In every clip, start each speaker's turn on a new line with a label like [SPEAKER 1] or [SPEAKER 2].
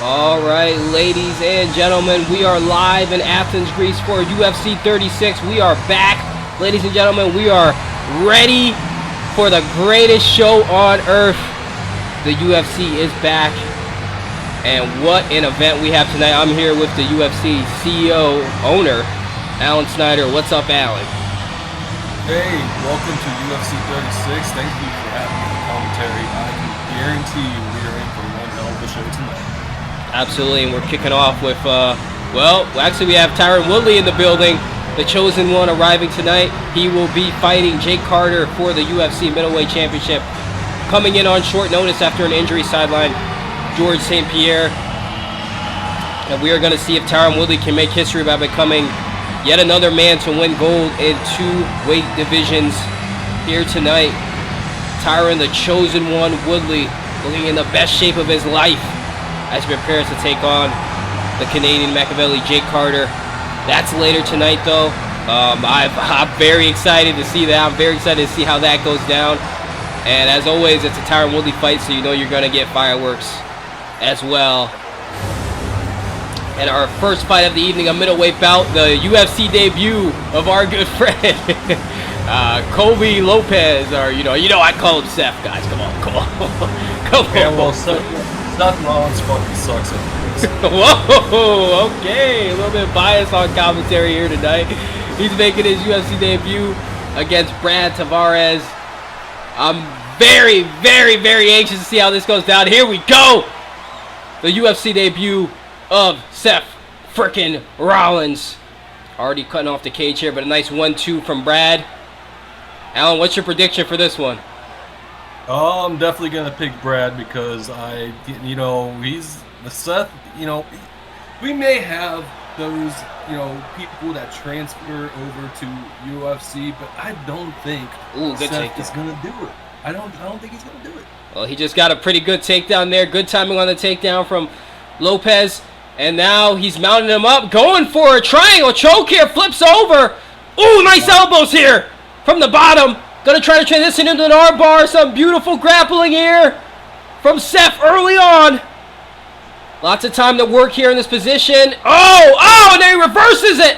[SPEAKER 1] All right, ladies and gentlemen, we are live in Athens, Greece for UFC 36. We are back. Ladies and gentlemen, we are ready for the greatest show on earth. The UFC is back. And what an event we have tonight. I'm here with the UFC CEO, owner, Alan Snyder. What's up, Alan?
[SPEAKER 2] Hey, welcome to UFC 36. Thank you for having me on the commentary. I can guarantee you we are in for one hell of a show tonight.
[SPEAKER 1] Absolutely, and we're kicking off with, actually we have Tyron Woodley in the building, the chosen one arriving tonight. He will be fighting Jake Carter for the UFC Middleweight Championship, coming in on short notice after an injury sideline, George St. Pierre. And we are going to see if Tyron Woodley can make history by becoming yet another man to win gold in 2 weight divisions here tonight. Tyron, the chosen one, Woodley, looking in the best shape of his life as he prepares to take on the Canadian Machiavelli, Jake Carter. That's later tonight, though. I'm very excited to see that. I'm very excited to see how that goes down. And as always, it's a Tyron Woodley fight, so you know you're going to get fireworks as well. And our first fight of the evening, a middleweight bout, the UFC debut of our good friend, Colby Lopez, or you know I call him Seth, guys. Come on. Come on.
[SPEAKER 2] Yeah, well, Seth Rollins fucking sucks at this.
[SPEAKER 1] Whoa, okay, a little bit biased on commentary here tonight. He's making his UFC debut against Brad Tavares. I'm very, very, very anxious to see how this goes down. Here we go. The UFC debut of Seth frickin' Rollins. Already cutting off the cage here, but a nice 1-2 from Brad. Alan, what's your prediction for this one?
[SPEAKER 2] I'm definitely going to pick Brad because he's Seth, we may have those, people that transfer over to UFC, but I don't think Seth is going to do it. I don't think he's going to do it.
[SPEAKER 1] Well, he just got a pretty good takedown there. Good timing on the takedown from Lopez. And now he's mounting him up, going for a triangle choke here, flips over. Ooh, nice elbows here from the bottom. Gonna try to transition into an armbar. Some beautiful grappling here from Seth early on. Lots of time to work here in this position. Oh, and then he reverses it.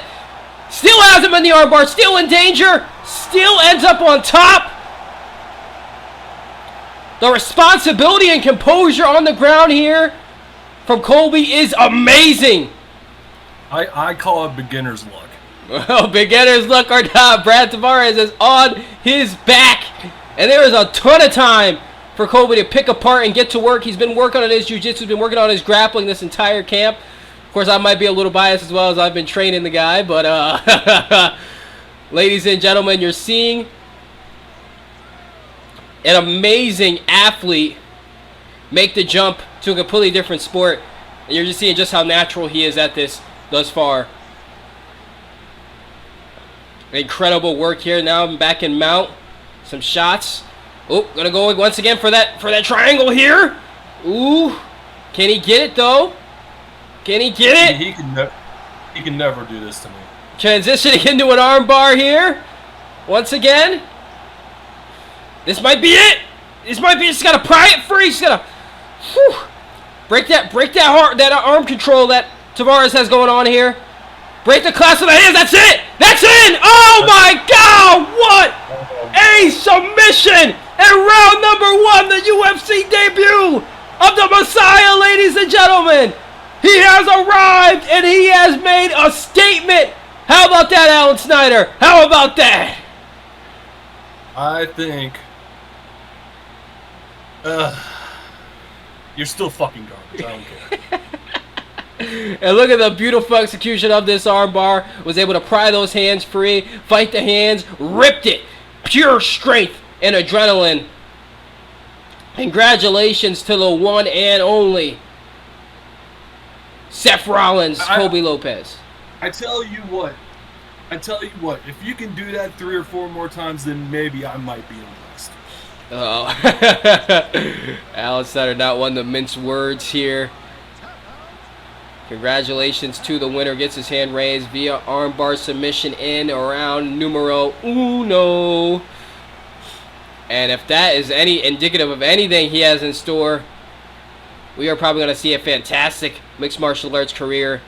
[SPEAKER 1] Still has him in the armbar, still in danger. Still ends up on top. The responsibility and composure on the ground here from Colby is amazing.
[SPEAKER 2] I call it beginner's luck.
[SPEAKER 1] Well, beginner's luck or not, Brad Tavares is on his back. And there is a ton of time for Colby to pick apart and get to work. He's been working on his jiu-jitsu, been working on his grappling this entire camp. Of course, I might be a little biased as well as I've been training the guy. But, ladies and gentlemen, you're seeing an amazing athlete make the jump to a completely different sport. And you're just seeing just how natural he is at this thus far. Incredible work here. Now I'm back in mount. Some shots. Oh, gonna go once again for that triangle here. Ooh. Can he get it though? Can he get it?
[SPEAKER 2] He can never do this to me.
[SPEAKER 1] Transitioning into an arm bar here. Once again. This might be it. This might be. Just gotta pry it free. Just gotta break that arm control that Tavares has going on here. Break the clasp of the hands. That's it. That's in. Oh my God! What a submission! And round number 1, the UFC debut of the Messiah, ladies and gentlemen. He has arrived and he has made a statement. How about that, Alan Snyder? How about that?
[SPEAKER 2] I think you're still fucking garbage. I don't care.
[SPEAKER 1] And look at the beautiful execution of this armbar. Was able to pry those hands free, fight the hands, ripped it. Pure strength and adrenaline. Congratulations to the one and only Seth Rollins, Colby Lopez.
[SPEAKER 2] I tell you what, if you can do that 3 or 4 more times, then maybe I might be impressed.
[SPEAKER 1] Oh. Alan Sutter not one to mince words here. Congratulations to the winner. Gets his hand raised via armbar submission in around numero uno. And if that is any indicative of anything he has in store, we are probably going to see a fantastic mixed martial arts career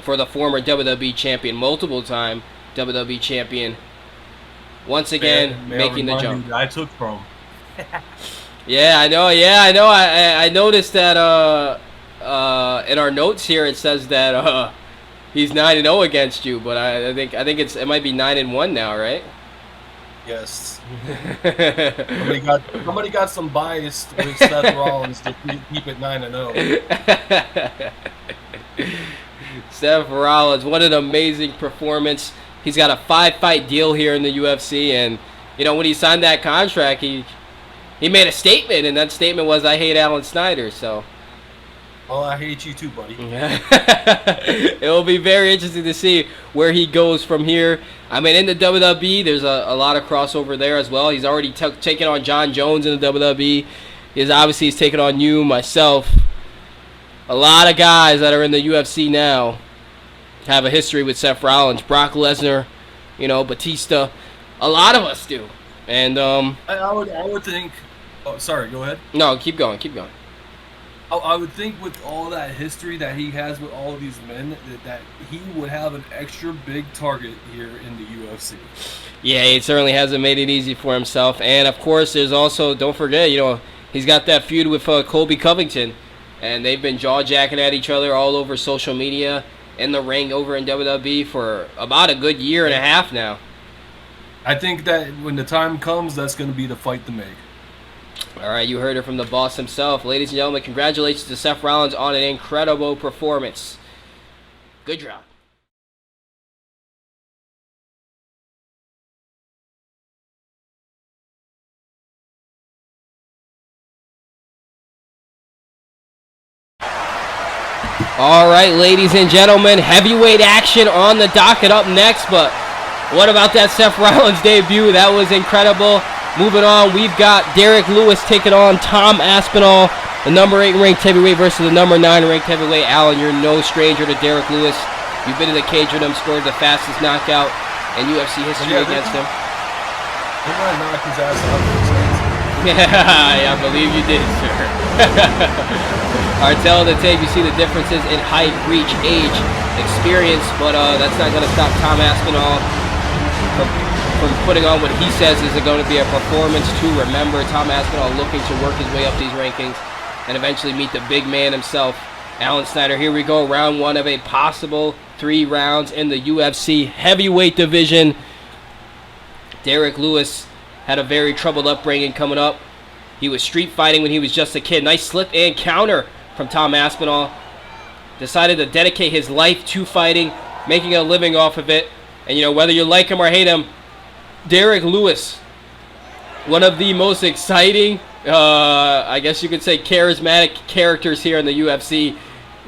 [SPEAKER 1] for the former WWE champion, multiple-time WWE champion, once again making the jump.
[SPEAKER 2] I took from.
[SPEAKER 1] Yeah, I know. Yeah, I know. I noticed that in our notes here it says that he's 9-0 against you, but I think it might be 9-1 now, right?
[SPEAKER 2] Yes. somebody got some bias with Seth Rollins to keep it 9-0.
[SPEAKER 1] Seth Rollins, what an amazing performance. He's got a 5-fight deal here in the UFC, and when he signed that contract, he made a statement, and that statement was, "I hate Alan Snyder." So.
[SPEAKER 2] Oh, I hate you too, buddy.
[SPEAKER 1] It will be very interesting to see where he goes from here. I mean, in the WWE, there's a lot of crossover there as well. He's already taken on John Jones in the WWE. He's taken on you, myself. A lot of guys that are in the UFC now have a history with Seth Rollins. Brock Lesnar, Batista. A lot of us do. And
[SPEAKER 2] I would think. Oh, sorry. Go ahead.
[SPEAKER 1] No, keep going.
[SPEAKER 2] I would think with all that history that he has with all of these men, that he would have an extra big target here in the UFC.
[SPEAKER 1] Yeah, he certainly hasn't made it easy for himself. And, of course, there's also, don't forget, he's got that feud with Colby Covington. And they've been jaw-jacking at each other all over social media, in the ring over in WWE for about a good year and a half now.
[SPEAKER 2] I think that when the time comes, that's going to be the fight to make.
[SPEAKER 1] All right, you heard it from the boss himself. Ladies and gentlemen, congratulations to Seth Rollins on an incredible performance. Good job. All right, ladies and gentlemen, heavyweight action on the docket up next, but what about that Seth Rollins debut? That was incredible. Moving on, we've got Derek Lewis taking on Tom Aspinall, the number 8 ranked heavyweight versus the number 9 ranked heavyweight. Alan, you're no stranger to Derek Lewis. You've been in the cage with him, scored the fastest knockout in UFC history against him.
[SPEAKER 2] Didn't I knock his ass out?
[SPEAKER 1] Yeah, I believe you did, sir. All right, tell the tape, you see the differences in height, reach, age, experience, but that's not going to stop Tom Aspinall from putting on what he says is going to be a performance to remember. Tom Aspinall looking to work his way up these rankings and eventually meet the big man himself, Alan Snyder. Here we go, round 1 of a possible 3 rounds in the UFC heavyweight division. Derek Lewis had a very troubled upbringing coming up. He was street fighting when he was just a kid. Nice slip and counter from Tom Aspinall. Decided to dedicate his life to fighting, making a living off of it. And whether you like him or hate him, Derek Lewis, one of the most exciting, I guess you could say charismatic characters here in the UFC.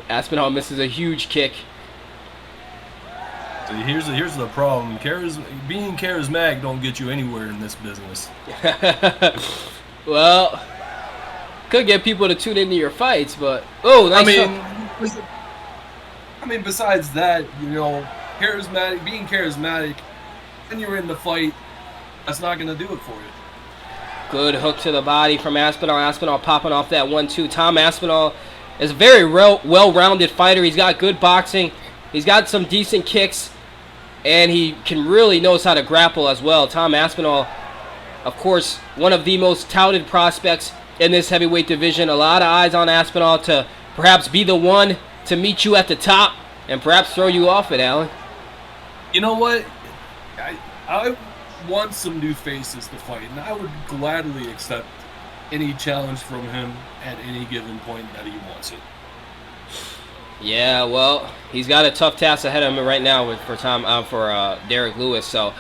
[SPEAKER 1] Aspinall misses a huge kick.
[SPEAKER 2] So here's the problem. Being charismatic don't get you anywhere in this business.
[SPEAKER 1] Well, could get people to tune into your fights, but nice.
[SPEAKER 2] I mean, besides that, being charismatic, when you're in the fight, that's not going to do it for you.
[SPEAKER 1] Good hook to the body from Aspinall. Aspinall popping off that 1-2. Tom Aspinall is a very well-rounded fighter. He's got good boxing. He's got some decent kicks, and he really knows how to grapple as well. Tom Aspinall, of course, one of the most touted prospects in this heavyweight division. A lot of eyes on Aspinall to perhaps be the one to meet you at the top and perhaps throw you off it, Alan.
[SPEAKER 2] You know what? I want some new faces to fight, and I would gladly accept any challenge from him at any given point that he wants it.
[SPEAKER 1] Yeah, well, he's got a tough task ahead of him right now for Derek Lewis. So,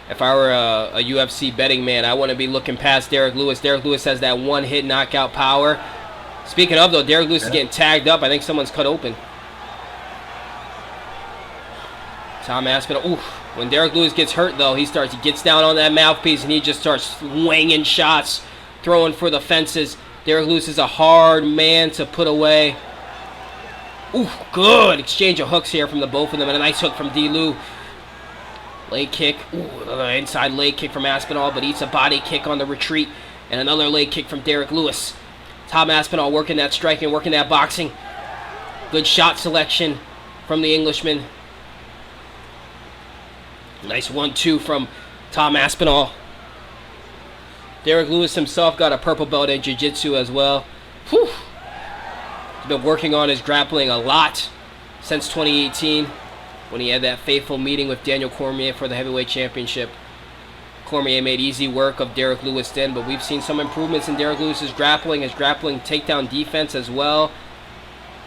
[SPEAKER 1] if I were a UFC betting man, I want to be looking past Derek Lewis. Derek Lewis has that one-hit knockout power. Speaking of, though, Derek Lewis is getting tagged up. I think someone's cut open. Tom Aspinall. Oof. When Derek Lewis gets hurt, though, he gets down on that mouthpiece and he just starts swinging shots, throwing for the fences. Derek Lewis is a hard man to put away. Ooh, good exchange of hooks here from the both of them, and a nice hook from D-Lou. Leg kick. Ooh, inside leg kick from Aspinall, but eats a body kick on the retreat, and another leg kick from Derek Lewis. Tom Aspinall working that striking, working that boxing. Good shot selection from the Englishman. Nice 1-2 from Tom Aspinall. Derek Lewis himself got a purple belt in jiu-jitsu as well. Whew. He's been working on his grappling a lot since 2018 when he had that fateful meeting with Daniel Cormier for the heavyweight championship. Cormier made easy work of Derek Lewis then, but we've seen some improvements in Derek Lewis's grappling, his grappling takedown defense as well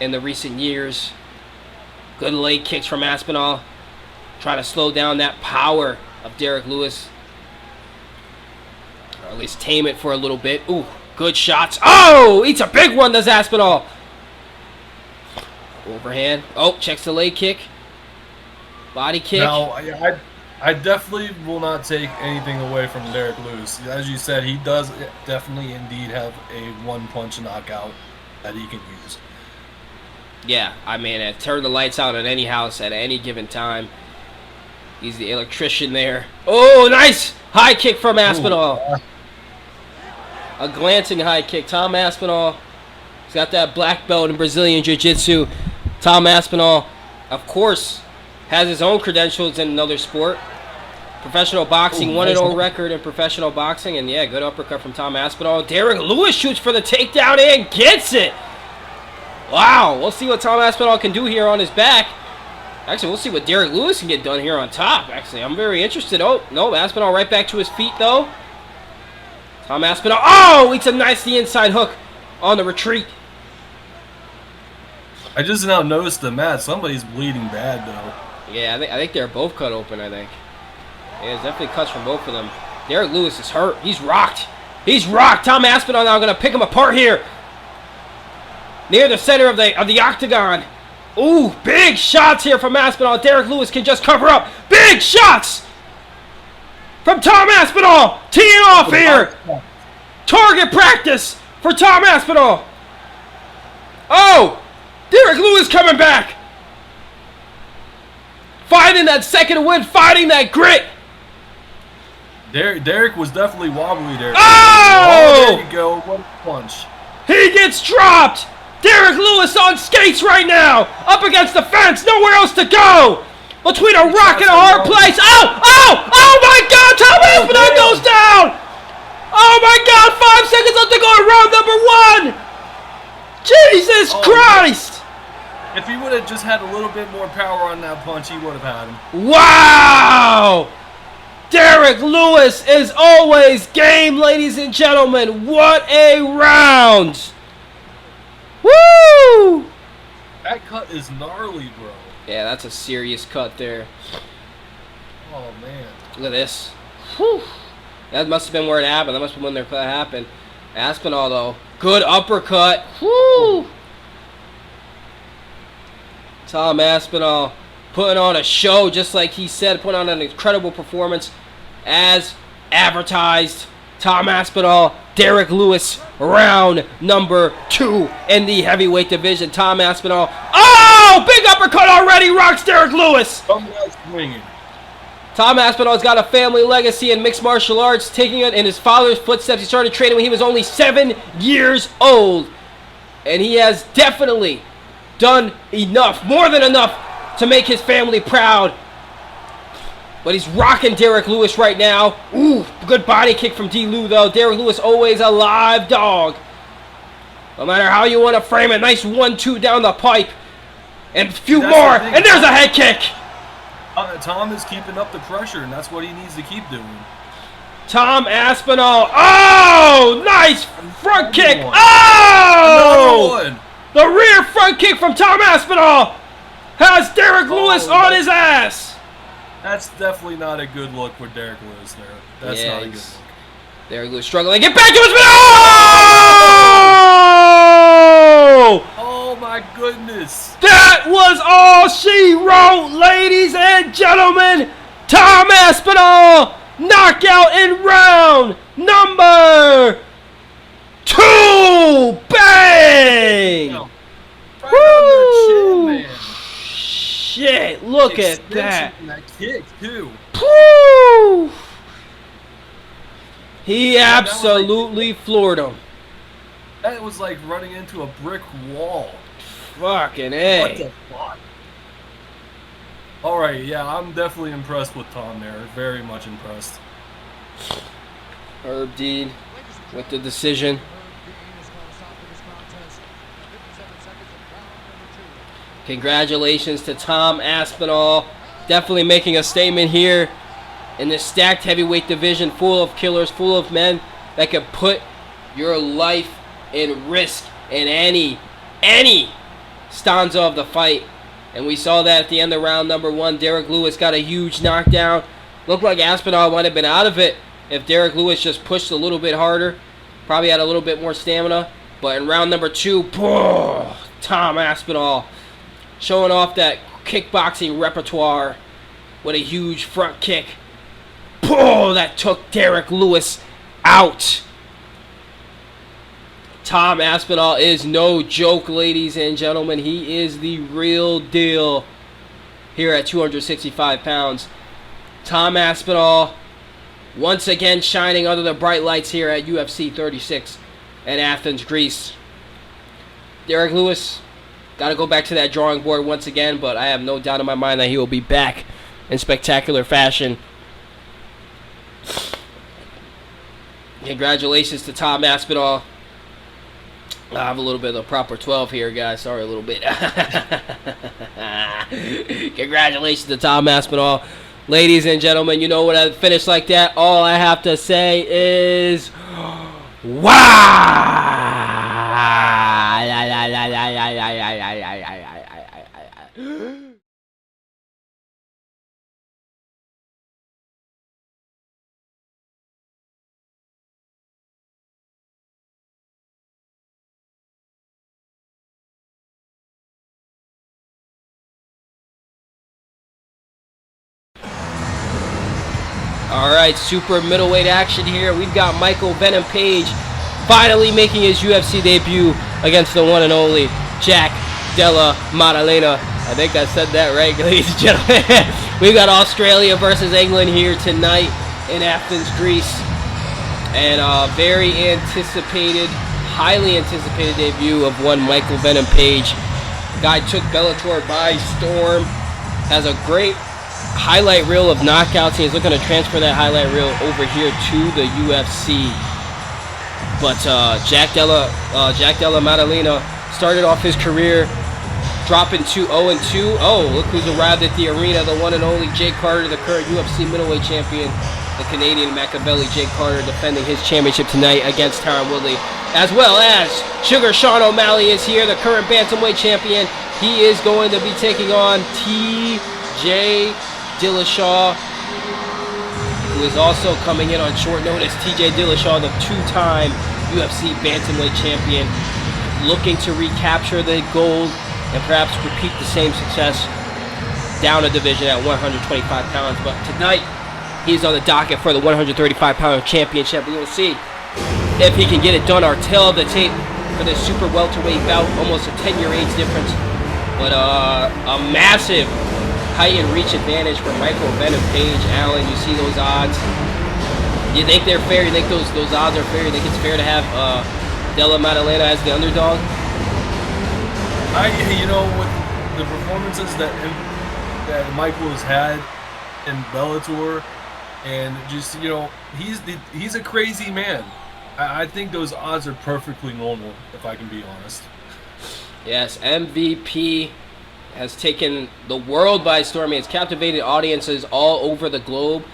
[SPEAKER 1] in the recent years. Good leg kicks from Aspinall. Trying to slow down that power of Derek Lewis. Or at least tame it for a little bit. Ooh, good shots. Oh, eats a big one, does Aspinall. Overhand. Oh, checks the leg kick. Body kick.
[SPEAKER 2] Now, I definitely will not take anything away from Derek Lewis. As you said, he does definitely indeed have a one-punch knockout that he can use.
[SPEAKER 1] Yeah, I mean, turn the lights out in any house at any given time. He's the electrician there. Oh, nice high kick from Aspinall.
[SPEAKER 2] Ooh.
[SPEAKER 1] A glancing high kick. Tom Aspinall, he's got that black belt in Brazilian Jiu-Jitsu. Tom Aspinall, of course, has his own credentials in another sport. Professional boxing, 1-0 record in professional boxing. And yeah, good uppercut from Tom Aspinall. Derek Lewis shoots for the takedown and gets it. Wow, we'll see what Tom Aspinall can do here on his back. Actually, we'll see what Derek Lewis can get done here on top. Actually, I'm very interested. Oh, no, Aspinall right back to his feet, though. Tom Aspinall. Oh, it's a nice inside hook on the retreat.
[SPEAKER 2] I just now noticed the mat. Somebody's bleeding bad, though.
[SPEAKER 1] Yeah, I think they're both cut open, I think. Yeah, there's definitely cuts from both of them. Derek Lewis is hurt. He's rocked. He's rocked. Tom Aspinall now going to pick him apart here. Near the center of the octagon. Ooh, big shots here from Aspinall. Derek Lewis can just cover up. Big shots from Tom Aspinall. Teeing off here. Target practice for Tom Aspinall. Oh, Derek Lewis coming back. Finding that second win, finding that grit.
[SPEAKER 2] Derek was definitely wobbly there.
[SPEAKER 1] Oh!
[SPEAKER 2] There you go. What a punch.
[SPEAKER 1] He gets dropped. Derek Lewis on skates right now. Up against the fence. Nowhere else to go. Between a rock and a hard place. Oh! Oh! Oh my God! Tom Aspinall goes down. Oh my God! 5 seconds left to go in round number 1. Jesus Christ!
[SPEAKER 2] If he would have just had a little bit more power on that punch, he would have had him.
[SPEAKER 1] Wow! Derek Lewis is always game, ladies and gentlemen. What a round! Woo!
[SPEAKER 2] That cut is gnarly, bro.
[SPEAKER 1] Yeah, that's a serious cut there.
[SPEAKER 2] Oh, man.
[SPEAKER 1] Look at this. Whew. That must have been where it happened. That must have been when their cut happened. Aspinall, though. Good uppercut. Woo! Tom Aspinall putting on a show, just like he said, putting on an incredible performance as advertised. Tom Aspinall, Derek Lewis, round number 2 in the heavyweight division. Tom Aspinall. Oh, big uppercut already, rocks Derek Lewis.
[SPEAKER 2] Somebody else swinging.
[SPEAKER 1] Tom Aspinall's got a family legacy in mixed martial arts, taking it in his father's footsteps. He started training when he was only 7 years old. And he has definitely done enough, more than enough, to make his family proud. But he's rocking Derek Lewis right now. Ooh, good body kick from D. Lou, though. Derek Lewis always a live dog. No matter how you want to frame it. Nice 1-2 down the pipe. And a few more. And there's a head kick.
[SPEAKER 2] Tom is keeping up the pressure, and that's what he needs to keep doing.
[SPEAKER 1] Tom Aspinall. Oh, nice front kick. Oh!
[SPEAKER 2] Another one.
[SPEAKER 1] The rear front kick from Tom Aspinall has Derek Lewis on his ass.
[SPEAKER 2] That's definitely not a good look for Derek Lewis there. That's not a good look.
[SPEAKER 1] Derek Lewis struggling. Get back to his middle. Oh!
[SPEAKER 2] Oh my goodness.
[SPEAKER 1] That was all she wrote, ladies and gentlemen. Tom Aspinall, knockout in round number 2. Bang!
[SPEAKER 2] Right on the chin, man.
[SPEAKER 1] Shit, look at that.
[SPEAKER 2] That kick, too.
[SPEAKER 1] Woo! He absolutely floored him.
[SPEAKER 2] That was like running into a brick wall.
[SPEAKER 1] Fucking
[SPEAKER 2] What
[SPEAKER 1] A.
[SPEAKER 2] the fuck? All right, yeah, I'm definitely impressed with Tom there. Very much impressed.
[SPEAKER 1] Herb Dean with the decision. Congratulations to Tom Aspinall. Definitely making a statement here in this stacked heavyweight division full of killers, full of men that could put your life in risk in any stanza of the fight. And we saw that at the end of round number 1. Derek Lewis got a huge knockdown. Looked like Aspinall might have been out of it if Derek Lewis just pushed a little bit harder. Probably had a little bit more stamina. But in round number 2, Tom Aspinall showing off that kickboxing repertoire with a huge front kick. That took Derek Lewis out. Tom Aspinall is no joke, ladies and gentlemen. He is the real deal here at 265 pounds. Tom Aspinall once again shining under the bright lights here at UFC 36 in Athens, Greece. Derek Lewis got to go back to that drawing board once again, but I have no doubt in my mind that he will be back in spectacular fashion. Congratulations to Tom Aspinall. I have a little bit of the proper 12 here, guys. Sorry, a little bit. Congratulations to Tom Aspinall. Ladies and gentlemen, you know what I finish like that? All I have to say is, wow! Alright, super middleweight action here. We've got Michael Venom Page finally making his UFC debut against the one and only Jack Della Maddalena. I think I said that right, ladies and gentlemen. We've got Australia versus England here tonight in Athens, Greece. And a very anticipated, highly anticipated debut of one Michael Venom Page. Guy took Bellator by storm. Has a great highlight reel of knockouts. He's looking to transfer that highlight reel over here to the UFC. But Jack Della Maddalena started off his career dropping to 0-2. Oh, look who's arrived at the arena, the one and only Jake Carter, the current UFC middleweight champion. The Canadian Machiavelli, Jake Carter, defending his championship tonight against Tyron Woodley. As well as Sugar Sean O'Malley is here, the current bantamweight champion. He is going to be taking on TJ Dillashaw, who is also coming in on short notice. TJ Dillashaw, the two-time UFC bantamweight champion, looking to recapture the gold and perhaps repeat the same success down a division at 125 pounds. But tonight, he's on the docket for the 135-pound championship. We're going to see if he can get it done. Our tail of the tape for this super welterweight bout, almost a 10-year age difference, but a massive height and reach advantage for Michael Venom Page. Allen, you see those odds? You think they're fair? You think those odds are fair? You think it's fair to have Della Maddalena as the underdog?
[SPEAKER 2] With the performances that Michael has had in Bellator, and just he's a crazy man. I think those odds are perfectly normal, if I can be honest.
[SPEAKER 1] Yes, MVP has taken the world by storm. He has captivated audiences all over the globe.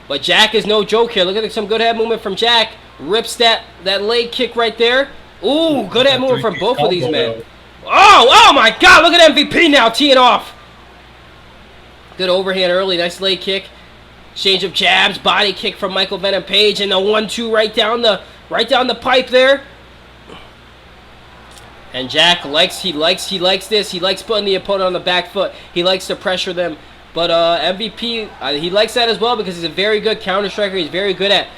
[SPEAKER 1] But Jack is no joke here. Look at some good head movement from Jack. Rips that leg kick right there. Ooh, good head movement from both of these men. Oh my God, look at MVP now teeing off. Good overhand early, nice leg kick. Exchange of jabs, body kick from Michael Venom Page, and the 1-2 right down the pipe there. And Jack likes this. He likes putting the opponent on the back foot. He likes to pressure them. But MVP, he likes that as well because he's a very good counter striker. He's very good at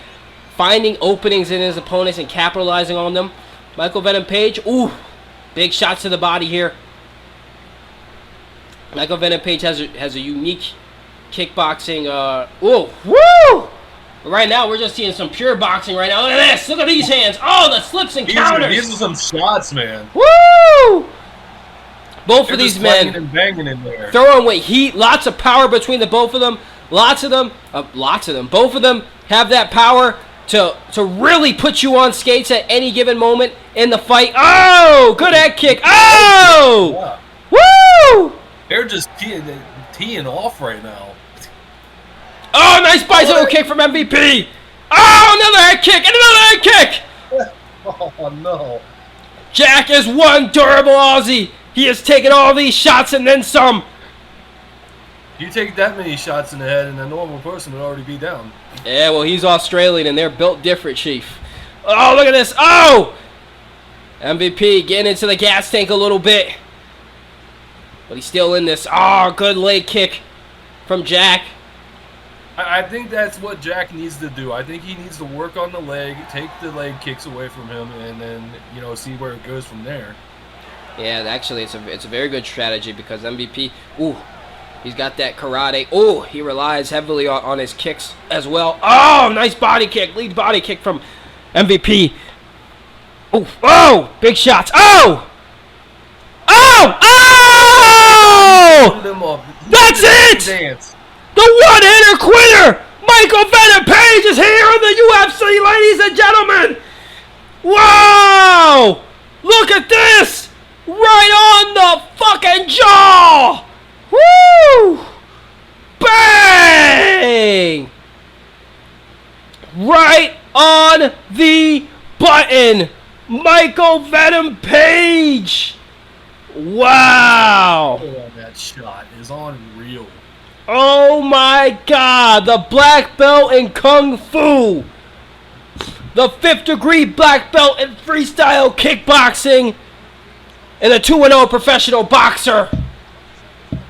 [SPEAKER 1] finding openings in his opponents and capitalizing on them. Michael Venom Page, ooh, big shots to the body here. Michael Venom Page has a unique kickboxing. Ooh, woo! But right now, we're just seeing some pure boxing right now. Look at this. Look at these hands. Oh, the slips and counters.
[SPEAKER 2] These are some shots, man.
[SPEAKER 1] Woo! Both of these men
[SPEAKER 2] and banging in there.
[SPEAKER 1] throwing with heat. Lots of power between the both of them. Lots of them. Both of them have that power to really put you on skates at any given moment in the fight. Oh, good head kick. Oh! Woo!
[SPEAKER 2] They're just teeing off right now.
[SPEAKER 1] Oh, nice bicycle kick from MVP. Oh, another head kick and another head kick.
[SPEAKER 2] Oh, no.
[SPEAKER 1] Jack is one durable Aussie. He has taken all these shots and then some.
[SPEAKER 2] You take that many shots in the head and a normal person would already be down.
[SPEAKER 1] Yeah, well, he's Australian and they're built different, Chief. Oh, look at this. Oh! MVP getting into the gas tank a little bit. But he's still in this. Oh, good leg kick from Jack.
[SPEAKER 2] I think that's what Jack needs to do. I think he needs to work on the leg, take the leg kicks away from him, and then, you know, see where it goes from there.
[SPEAKER 1] Yeah, actually, it's a very good strategy because MVP, ooh, he's got that karate. Oh, he relies heavily on his kicks as well. Oh, nice body kick, lead body kick from MVP. Oh, oh, big shots. Oh! Oh! Oh! That's it!
[SPEAKER 2] Dance.
[SPEAKER 1] The one-hitter quitter! Michael Venom Page is here in the UFC, ladies and gentlemen! Wow! Look at this! Right on the fucking jaw! Woo! Bang! Right on the button! Michael Venom Page! Wow!
[SPEAKER 2] Oh, that shot is unreal.
[SPEAKER 1] Oh my God, the black belt in Kung Fu, the 5th degree black belt in freestyle kickboxing, and a 2-0 professional boxer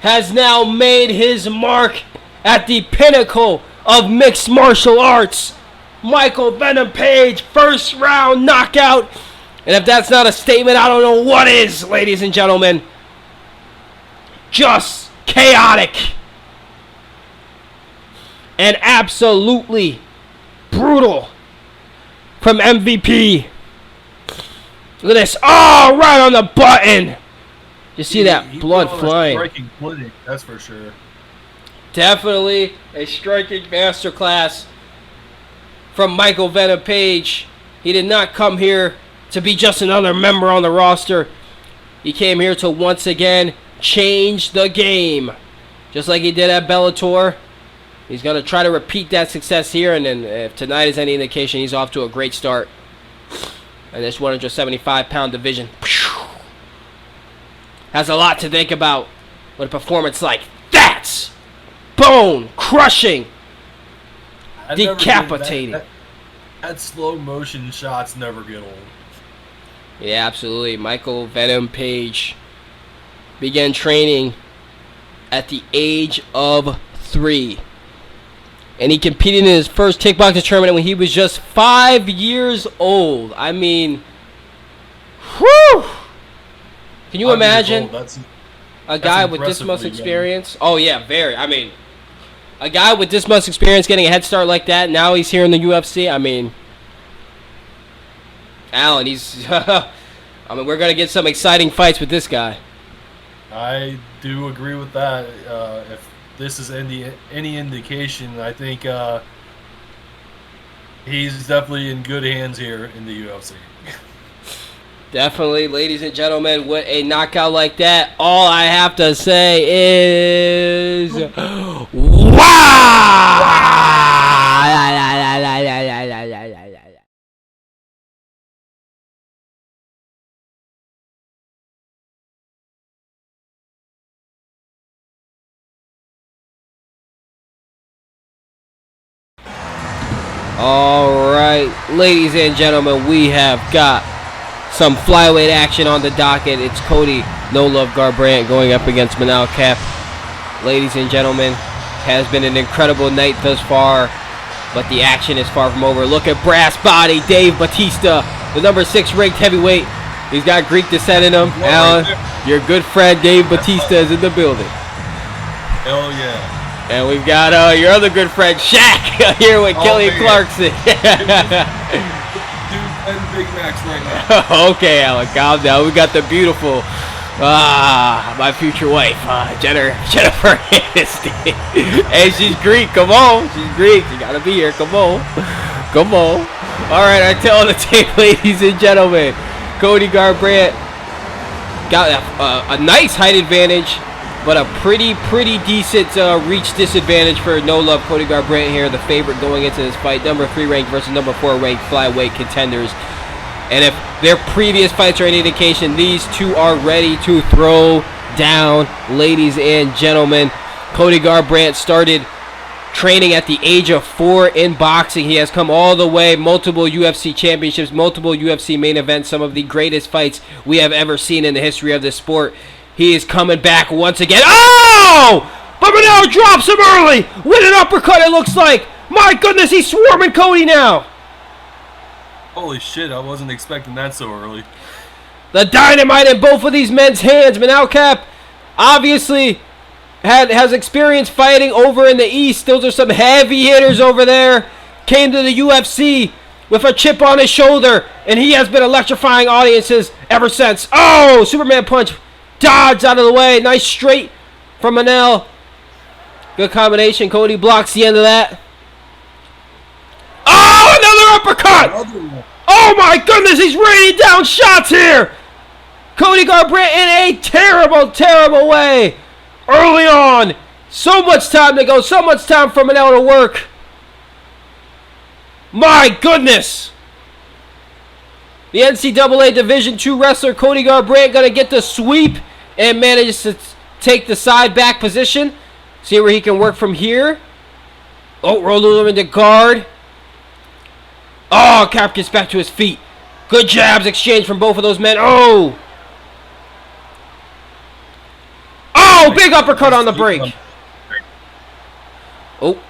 [SPEAKER 1] has now made his mark at the pinnacle of mixed martial arts. Michael Venom Page, first round knockout. And if that's not a statement, I don't know what is, ladies and gentlemen. Just chaotic. And absolutely brutal from MVP. Look at this. Oh, right on the button. You see that blood flying.
[SPEAKER 2] Striking clinic, that's for sure.
[SPEAKER 1] Definitely a striking masterclass from Michael Venom Page. He did not come here to be just another member on the roster. He came here to once again change the game. Just like he did at Bellator. He's going to try to repeat that success here, and then if tonight is any indication, he's off to a great start. And this 175-pound division has a lot to think about with a performance like that. Bone crushing, decapitating.
[SPEAKER 2] That slow motion shots never get old.
[SPEAKER 1] Yeah, absolutely. Michael Venom Page began training at the age of 3. And he competed in his first kickboxing tournament when he was just 5 years old. I mean, whew! Can you imagine a guy with this much experience? Oh, yeah, very. I mean, a guy with this much experience getting a head start like that, now he's here in the UFC. I mean, Alan, he's... I mean, we're going to get some exciting fights with this guy.
[SPEAKER 2] I do agree with that. If this is any indication, I think he's definitely in good hands here in the UFC.
[SPEAKER 1] Definitely, ladies and gentlemen, with a knockout like that, all I have to say is wow! All right, ladies and gentlemen, we have got some flyweight action on the docket. It's Cody No Love Garbrandt going up against Manal Cap. Ladies and gentlemen, has been an incredible night thus far, but the action is far from over. Look at brass body Dave Batista, the number 6 ranked heavyweight. He's got Greek descent in him. Alan, your good friend Dave Batista is in the building.
[SPEAKER 2] Hell yeah.
[SPEAKER 1] And we've got your other good friend Shaq here with Kelly Clarkson.
[SPEAKER 2] Dude, and Big Macs right now.
[SPEAKER 1] Okay, Alan, calm down. We got the beautiful, my future wife, Jennifer Aniston. Hey, she's Greek. Come on, she's Greek. You gotta be here. Come on, come on. All right, I tell the tape, ladies and gentlemen. Cody Garbrandt got a nice height advantage, but a pretty decent reach disadvantage for No Love. Cody Garbrandt here, the favorite going into this fight. Number 3 ranked versus number 4 ranked flyweight contenders. And if their previous fights are any indication, these two are ready to throw down, ladies and gentlemen. Cody Garbrandt started training at the age of 4 in boxing. He has come all the way, multiple UFC championships, multiple UFC main events, some of the greatest fights we have ever seen in the history of this sport. He is coming back once again. Oh! But Manel drops him early with an uppercut, it looks like. My goodness, he's swarming Cody now.
[SPEAKER 2] Holy shit, I wasn't expecting that so early.
[SPEAKER 1] The dynamite in both of these men's hands. Manel Cap obviously has experience fighting over in the East. Those are some heavy hitters over there. Came to the UFC with a chip on his shoulder, and he has been electrifying audiences ever since. Oh, Superman punch. Dodge out of the way. Nice straight from Manel. Good combination. Cody blocks the end of that. Oh, another uppercut! Oh my goodness, he's raining down shots here! Cody Garbrandt in a terrible way. Early on. So much time to go. So much time for Manel to work. My goodness. The NCAA Division II wrestler Cody Garbrandt going to get the sweep and manages to take the side back position. See where he can work from here. Oh, roll him into guard. Oh, Cap gets back to his feet. Good jabs exchanged from both of those men. Oh! Oh, big uppercut on the break. Oh,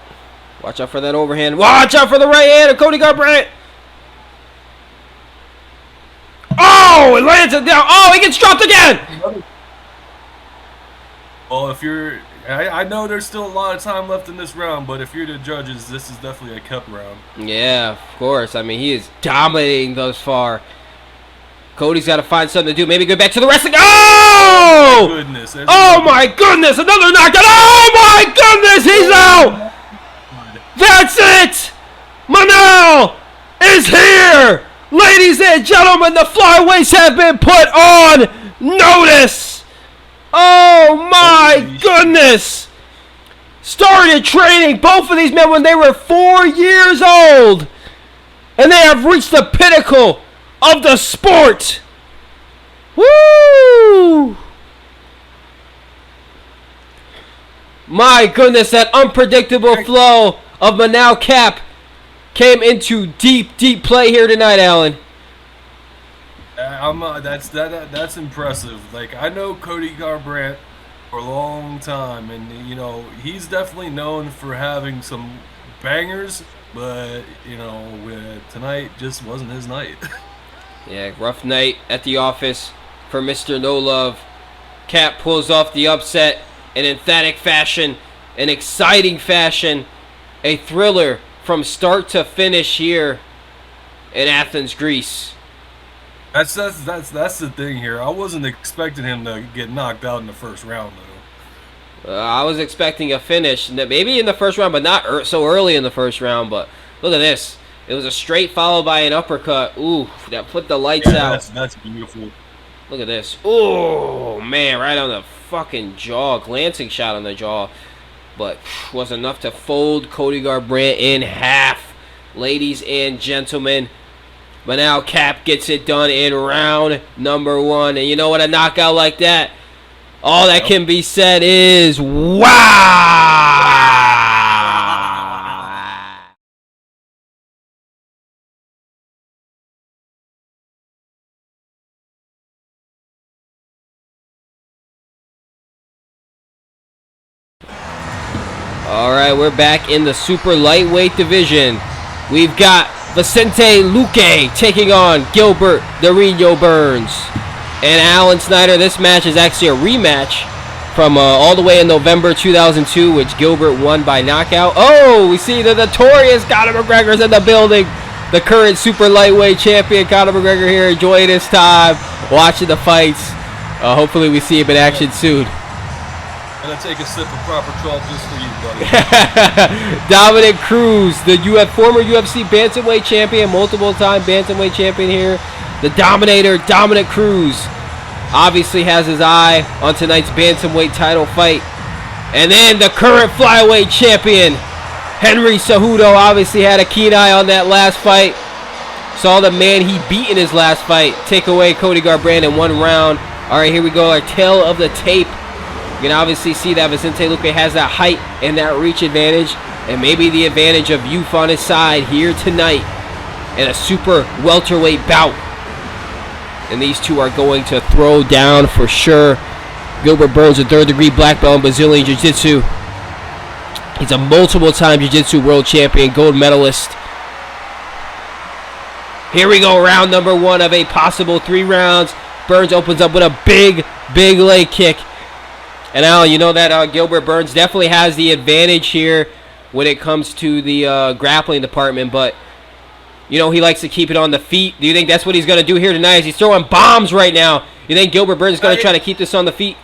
[SPEAKER 1] watch out for that overhand. Watch out for the right hand of Cody Garbrandt. Oh, it lands it down. Oh, he gets dropped again.
[SPEAKER 2] Well, if you're... I know there's still a lot of time left in this round, but if you're the judges, this is definitely a kept round.
[SPEAKER 1] Yeah, of course. I mean, he is dominating thus far. Cody's got to find something to do. Maybe go back to the wrestling. Oh!
[SPEAKER 2] Goodness.
[SPEAKER 1] Oh, my goodness. Another knockout. Oh, my goodness. He's out. That's it. Manel is here. Ladies and gentlemen, the flyweights have been put on notice. Oh my goodness! Started training both of these men when they were 4 years old, and they have reached the pinnacle of the sport. Woo! My goodness, that unpredictable flow of Manel Cap came into deep play here tonight, Alan.
[SPEAKER 2] That's impressive. Like, I know Cody Garbrandt for a long time, and you know he's definitely known for having some bangers, but you know tonight just wasn't his night.
[SPEAKER 1] Yeah, rough night at the office for Mr. No Love. Cap pulls off the upset in emphatic fashion, an exciting fashion, a thriller from start to finish here in Athens, Greece.
[SPEAKER 2] That's the thing here. I wasn't expecting him to get knocked out in the first round, though.
[SPEAKER 1] I was expecting a finish, maybe in the first round, but not so early in the first round. But look at this. It was a straight followed by an uppercut. Ooh, that put the lights out.
[SPEAKER 2] That's beautiful.
[SPEAKER 1] Look at this. Oh, man, right on the fucking jaw. Glancing shot on the jaw. But was enough to fold Cody Garbrandt in half. Ladies and gentlemen, Manel Cap gets it done in round number 1. And you know what? A knockout like that, all that can be said is wow! All right, we're back in the super lightweight division. We've got Vicente Luque taking on Gilbert Dorino Burns. And Alan Snyder, this match is actually a rematch from all the way in November 2002, which Gilbert won by knockout. Oh, we see the notorious Conor McGregor's in the building. The current super lightweight champion, Conor McGregor, here enjoying his time, watching the fights. Hopefully we see him in action soon.
[SPEAKER 2] I'm going to take a sip of proper 12 just for you, buddy.
[SPEAKER 1] Dominic Cruz, the former UFC bantamweight champion, multiple-time bantamweight champion here. The Dominator, Dominic Cruz, obviously has his eye on tonight's bantamweight title fight. And then the current flyweight champion, Henry Cejudo, obviously had a keen eye on that last fight. Saw the man he beat in his last fight take away Cody Garbrandt in 1 round. All right, here we go, our tail of the tape. You can obviously see that Vicente Luque has that height and that reach advantage, and maybe the advantage of youth on his side here tonight in a super welterweight bout. And these two are going to throw down for sure. Gilbert Burns, a 3rd-degree black belt in Brazilian Jiu-Jitsu. He's a multiple-time Jiu-Jitsu world champion, gold medalist. Here we go, round number 1 of a possible 3 rounds. Burns opens up with a big leg kick. And Alan, you know that Gilbert Burns definitely has the advantage here when it comes to the grappling department, but you know he likes to keep it on the feet. Do you think that's what he's going to do here tonight as he's throwing bombs right now? You think Gilbert Burns is going to try to keep this on the feet?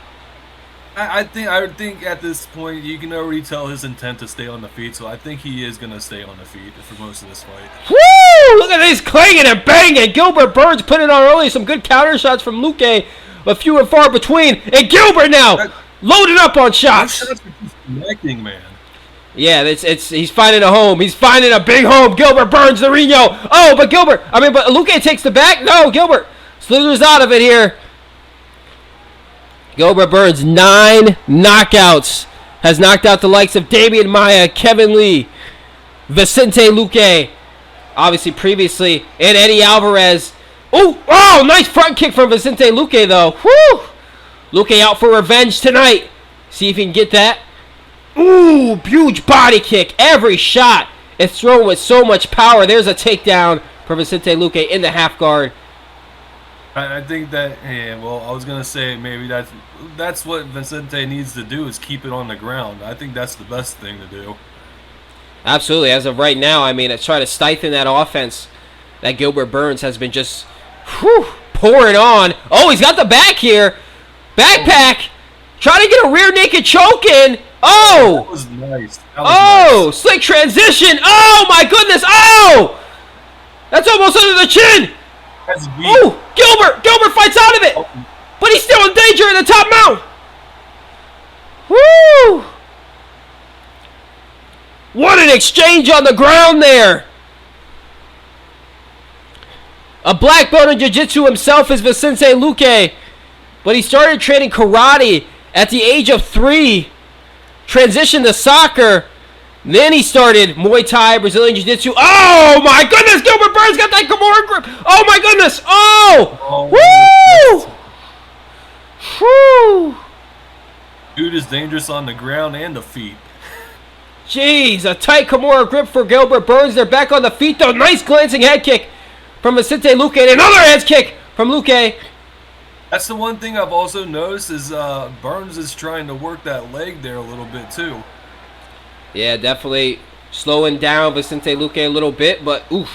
[SPEAKER 2] I would think at this point you can already tell his intent to stay on the feet, so I think he is going to stay on the feet for most of this fight.
[SPEAKER 1] Woo! Look at this clanging and banging. Gilbert Burns putting on early some good counter shots from Luque, but few and far between. And Gilbert now loaded up on shots.
[SPEAKER 2] Those shots are just connecting, man.
[SPEAKER 1] Yeah, he's finding a home. He's finding a big home. Gilbert Burns, the Reno. Oh, but Luque takes the back. No, Gilbert slithers out of it here. Gilbert Burns, 9 knockouts. Has knocked out the likes of Damian Maia, Kevin Lee, Vicente Luque, obviously previously, and Eddie Alvarez. Oh, nice front kick from Vicente Luque, though. Whew! Luque out for revenge tonight. See if he can get that. Ooh, huge body kick. Every shot is thrown with so much power. There's a takedown for Vicente Luque in the half guard.
[SPEAKER 2] I think that, I was going to say maybe that's what Vicente needs to do is keep it on the ground. I think that's the best thing to do.
[SPEAKER 1] Absolutely. As of right now, I mean, it's trying to stifle that offense that Gilbert Burns has been just pouring on. Oh, he's got the back here. Backpack. Trying to get a rear naked choke in. Oh!
[SPEAKER 2] That was nice. Nice.
[SPEAKER 1] Slick transition. Oh, my goodness. Oh! That's almost under the chin.
[SPEAKER 2] That's weak.
[SPEAKER 1] Oh, Gilbert fights out of it. But he's still in danger in the top mount. Woo! What an exchange on the ground there. A black belt in Jiu-Jitsu himself is Vicente Luque. But he started training karate at the age of 3. Transitioned to soccer. Then he started Muay Thai, Brazilian Jiu-Jitsu. Oh, my goodness. Gilbert Burns got that Kimura grip. Oh, my goodness. Oh. Woo.
[SPEAKER 2] Dude is dangerous on the ground and the feet.
[SPEAKER 1] Jeez, a tight Kimura grip for Gilbert Burns. They're back on the feet, though. Nice glancing head kick from Vicente Luque. And another head kick from Luque.
[SPEAKER 2] That's the one thing I've also noticed is Burns is trying to work that leg there a little bit, too.
[SPEAKER 1] Yeah, definitely slowing down Vicente Luque a little bit, but oof.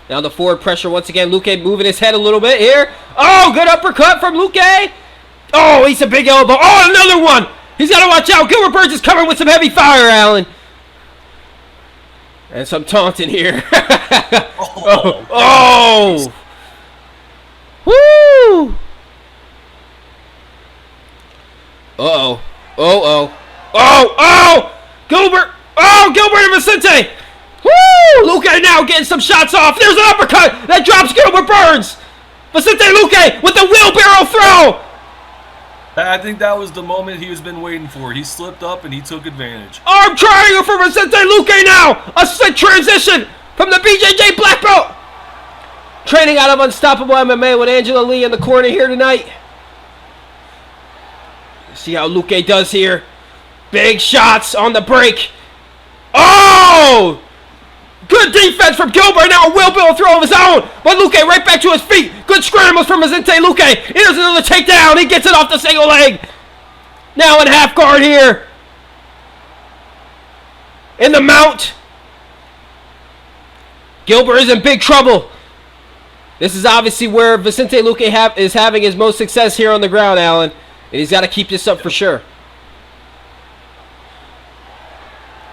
[SPEAKER 1] Now the forward pressure once again. Luque moving his head a little bit here. Oh, good uppercut from Luque. Oh, he's a big elbow. Oh, another one. He's got to watch out. Gilbert Burns is coming with some heavy fire, Allen. And some taunting here. Oh. Woo. Uh-oh. Oh. Gilbert. Oh, Gilbert and Vicente. Woo! Luque now getting some shots off. There's an uppercut that drops Gilbert Burns. Vicente Luque with the wheelbarrow throw.
[SPEAKER 2] I think that was the moment he's been waiting for. He slipped up and he took advantage.
[SPEAKER 1] Arm triangle for Vicente Luque now. A slick transition from the BJJ black belt. Training out of Unstoppable MMA with Angela Lee in the corner here tonight. See how Luque does here. Big shots on the break. Oh! Good defense from Gilbert. Now a wheelbarrow throw of his own. But Luque right back to his feet. Good scrambles from Vicente Luque. Here's another takedown. He gets it off the single leg. Now in half guard here. In the mount. Gilbert is in big trouble. This is obviously where Vicente Luque is having his most success here on the ground, Alan. And he's got to keep this up for sure.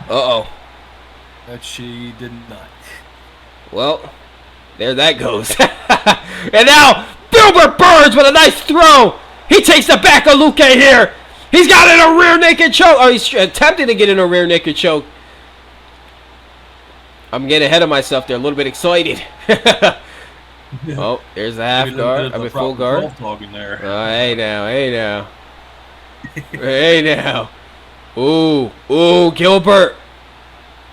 [SPEAKER 1] Uh-oh.
[SPEAKER 2] That she did not.
[SPEAKER 1] Well, there that goes. And now, Gilbert Burns with a nice throw. He takes the back of Luque here. He's got in a rear naked choke. Oh, he's attempting to get in a rear naked choke. I'm getting ahead of myself there. A little bit excited. Oh, there's the half guard. I'm in full guard. Hey now, hey now. Hey now. Ooh, Gilbert.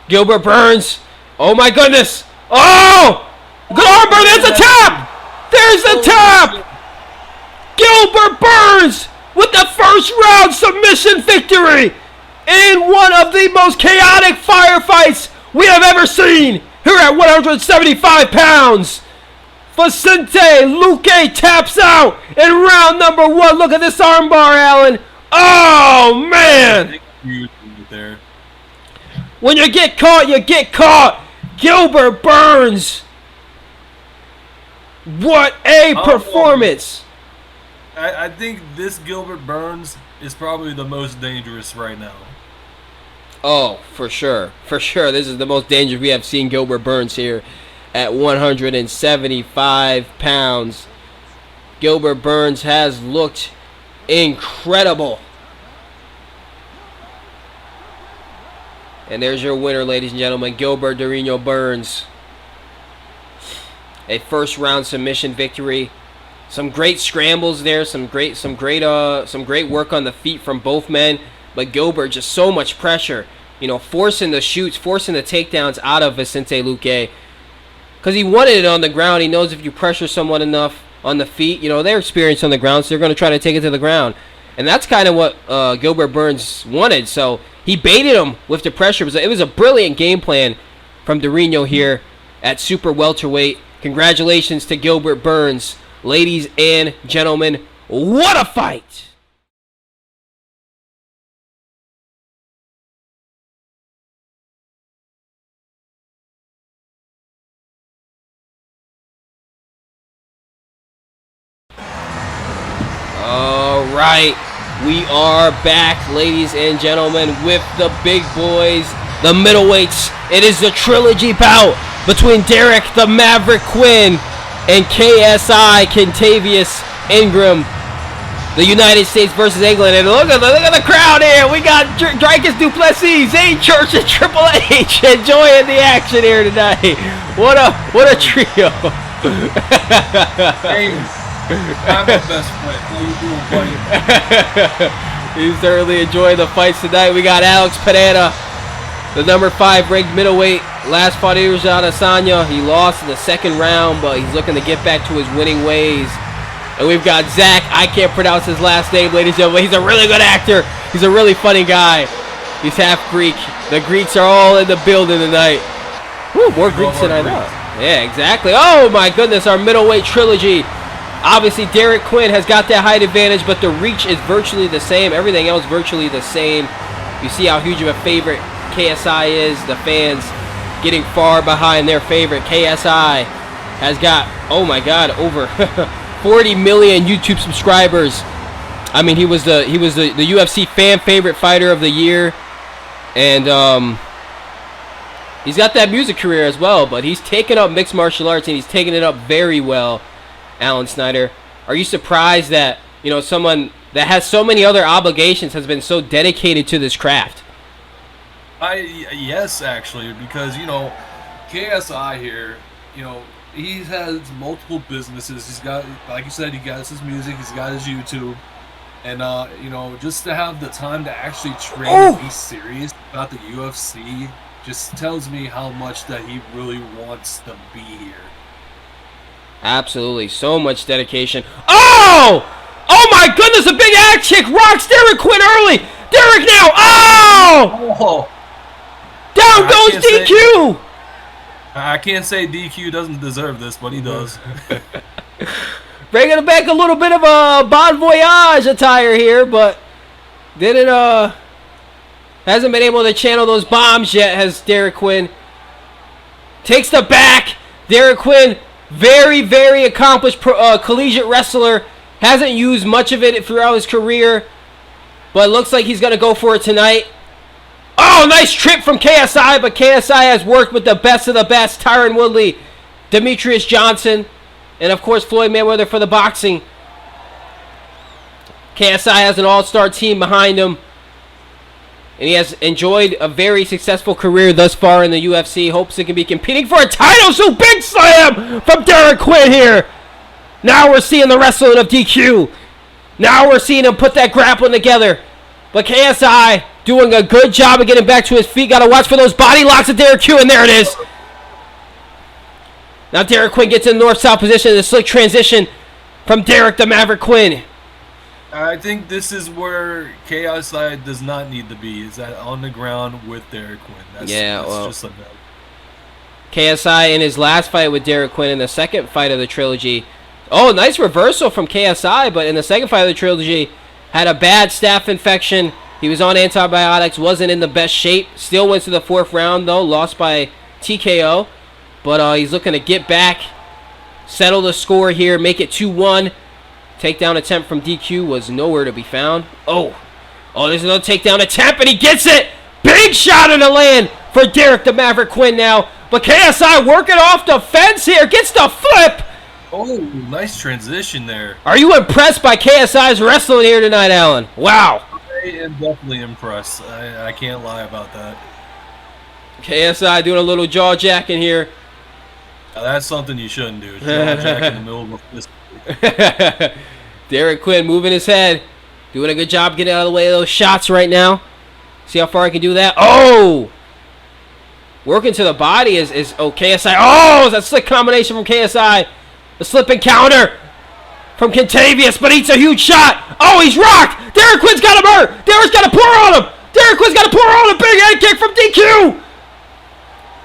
[SPEAKER 1] Gilbert Burns. Oh my goodness. Oh! Good armbar. There's a tap. There's the tap. Gilbert Burns with the first round submission victory in one of the most chaotic firefights we have ever seen here at 175 pounds. Vicente Luque taps out in round number 1. Look at this armbar, Alan. Oh, man. When you get caught, you get caught. Gilbert Burns. What a performance.
[SPEAKER 2] I think this Gilbert Burns is probably the most dangerous right now.
[SPEAKER 1] Oh, for sure. For sure. This is the most dangerous we have seen Gilbert Burns here at 175 pounds. Gilbert Burns has looked incredible. And there's your winner, ladies and gentlemen, Gilbert Durinho Burns. A first round submission victory. Some great scrambles there, some great work on the feet from both men. But Gilbert, just so much pressure, forcing the shoots, forcing the takedowns out of Vicente Luque. Because he wanted it on the ground. He knows if you pressure someone enough on the feet, they're experienced on the ground, so they're going to try to take it to the ground. And that's kind of what Gilbert Burns wanted. So he baited him with the pressure. It was a brilliant game plan from Durinho here at super welterweight. Congratulations to Gilbert Burns. Ladies and gentlemen, what a fight! All right, we are back, ladies and gentlemen, with the big boys, the middleweights. It is the trilogy bout between Derek the Maverick Quinn and KSI Kentavious Ingram. The United States versus England. And look at the crowd here. We got Dricus Duplessis, Zane Church, and Triple H enjoying the action here tonight. What a trio.
[SPEAKER 2] I'm the best friend. How you doing, buddy?
[SPEAKER 1] He's thoroughly enjoying the fights tonight. We got Alex Pereira, the number 5 ranked middleweight. Last fought Irjan Asanya. He lost in the second round, but he's looking to get back to his winning ways. And we've got Zach. I can't pronounce his last name, ladies and gentlemen. He's a really good actor. He's a really funny guy. He's half Greek. The Greeks are all in the building tonight. Woo, more Greeks than I know. Yeah, exactly. Oh, my goodness. Our middleweight trilogy. Obviously, Derek Quinn has got that height advantage, but the reach is virtually the same. Everything else virtually the same. You see how huge of a favorite KSI is. The fans getting far behind their favorite. KSI has got, oh my God, over 40 million YouTube subscribers. I mean, he was the UFC fan favorite fighter of the year, and he's got that music career as well. But he's taken up mixed martial arts, and he's taken it up very well. Alan Snyder, are you surprised that someone that has so many other obligations has been so dedicated to this craft?
[SPEAKER 2] Yes, actually, because KSI here, he has multiple businesses. He's got, like you said, he got his music, he's got his YouTube, and just to have the time to actually train and be serious about the UFC just tells me how much that he really wants to be here.
[SPEAKER 1] Absolutely, so much dedication. Oh my goodness, a big axe kick rocks Derek Quinn early. Derek now. Oh! Down goes DQ.
[SPEAKER 2] I can't say DQ doesn't deserve this, but he does.
[SPEAKER 1] Bringing back a little bit of a Bon Voyage attire here, but Hasn't been able to channel those bombs yet, has Derek Quinn. Takes the back. Derek Quinn, very, very accomplished collegiate wrestler. Hasn't used much of it throughout his career, but looks like he's going to go for it tonight. Oh, nice trip from KSI, but KSI has worked with the best of the best. Tyron Woodley, Demetrius Johnson, and of course Floyd Mayweather for the boxing. KSI has an all-star team behind him, and he has enjoyed a very successful career thus far in the UFC. Hopes he can be competing for a title. So big slam from Derek Quinn here. Now we're seeing the wrestling of DQ. Now we're seeing him put that grappling together. But KSI doing a good job of getting back to his feet. Got to watch for those body locks of Derek Q, and there it is. Now Derek Quinn gets in north-south position. The slick transition from Derek the Maverick Quinn.
[SPEAKER 2] I think this is where KSI does not need to be. Is that on the ground with Derek Quinn? That's just a no.
[SPEAKER 1] KSI in his last fight with Derek Quinn in the second fight of the trilogy. Oh, nice reversal from KSI, but in the second fight of the trilogy, had a bad staph infection. He was on antibiotics, wasn't in the best shape. Still went to the fourth round, though, lost by TKO. But he's looking to get back, settle the score here, make it 2-1. Takedown attempt from DQ was nowhere to be found. Oh, there's another takedown attempt, and he gets it! Big shot in the land for Derek the Maverick Quinn now. But KSI working off the fence here, gets the flip!
[SPEAKER 2] Oh, nice transition there.
[SPEAKER 1] Are you impressed by KSI's wrestling here tonight, Alan? Wow.
[SPEAKER 2] I am definitely impressed. I can't lie about that.
[SPEAKER 1] KSI doing a little jaw jacking here.
[SPEAKER 2] Now, that's something you shouldn't do. Jaw jack in the middle of a fist.
[SPEAKER 1] Derek Quinn moving his head. Doing a good job getting out of the way of those shots right now. See how far I can do that. Oh! Working to the body is KSI. Oh, that's a slick combination from KSI. The slip and counter from Contavious, but eats a huge shot. Oh, he's rocked. Derek Quinn's got him hurt. Derek's got to pour on him. Derek Quinn's got to pour on a big head kick from DQ.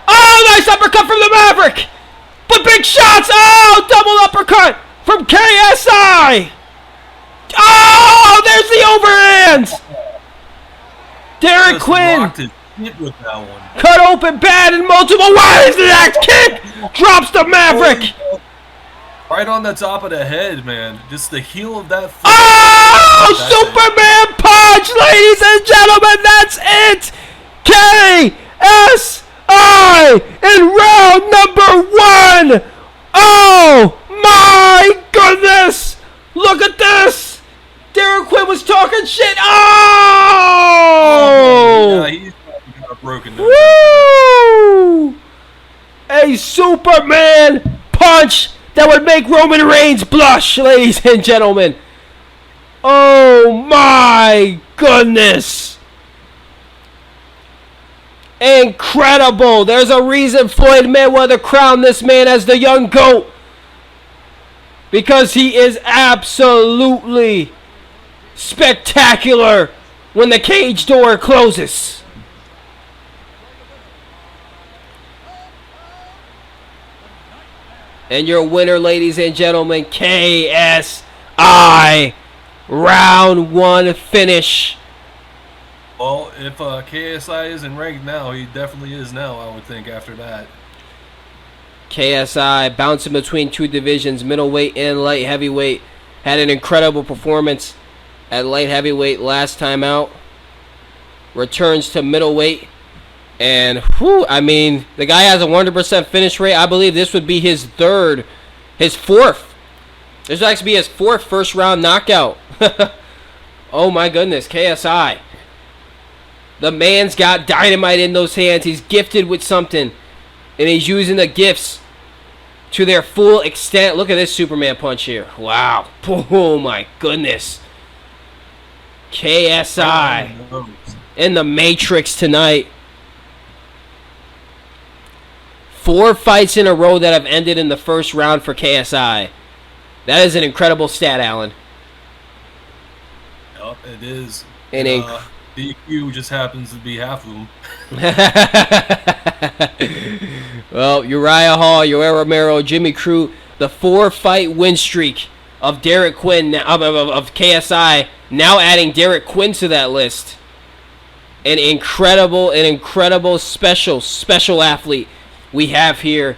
[SPEAKER 1] Oh, nice uppercut from the Maverick. But big shots. Oh, double uppercut from KSI. Oh, there's the overhands. Derek Quinn
[SPEAKER 2] with that one.
[SPEAKER 1] Cut open bad in multiple ways. The axe kick drops the Maverick.
[SPEAKER 2] Right on the top of the head, man. Just the heel of that foot.
[SPEAKER 1] Oh, Superman punch, ladies and gentlemen. That's it. KSI in round number 1. Oh, my goodness. Look at this. Derek Quinn was talking shit. Oh.
[SPEAKER 2] Yeah, he's got a broken nose.
[SPEAKER 1] Woo. A Superman punch that would make Roman Reigns blush, ladies and gentlemen. Oh my goodness. Incredible. There's a reason Floyd Mayweather crowned this man as the young GOAT. Because he is absolutely spectacular when the cage door closes. And your winner, ladies and gentlemen, KSI. Round 1 finish.
[SPEAKER 2] Well, if KSI isn't ranked now, he definitely is now, I would think, after that.
[SPEAKER 1] KSI bouncing between 2 divisions, middleweight and light heavyweight. Had an incredible performance at light heavyweight last time out. Returns to middleweight. And, I mean, the guy has a 100% finish rate. I believe this would be his 4th. This would actually be his 4th first-round knockout. Oh, my goodness, KSI. The man's got dynamite in those hands. He's gifted with something. And he's using the gifts to their full extent. Look at this Superman punch here. Wow. Oh, my goodness. KSI in the Matrix tonight. 4 fights in a row that have ended in the first round for KSI. That is an incredible stat, Alan.
[SPEAKER 2] Yep, it is.
[SPEAKER 1] And
[SPEAKER 2] DQ just happens to be half of them.
[SPEAKER 1] Well, Uriah Hall, Yoel Romero, Jimmy Crute, the 4-fight win streak of Derek Quinn, of KSI, Now adding Derek Quinn to that list. An incredible special athlete we have here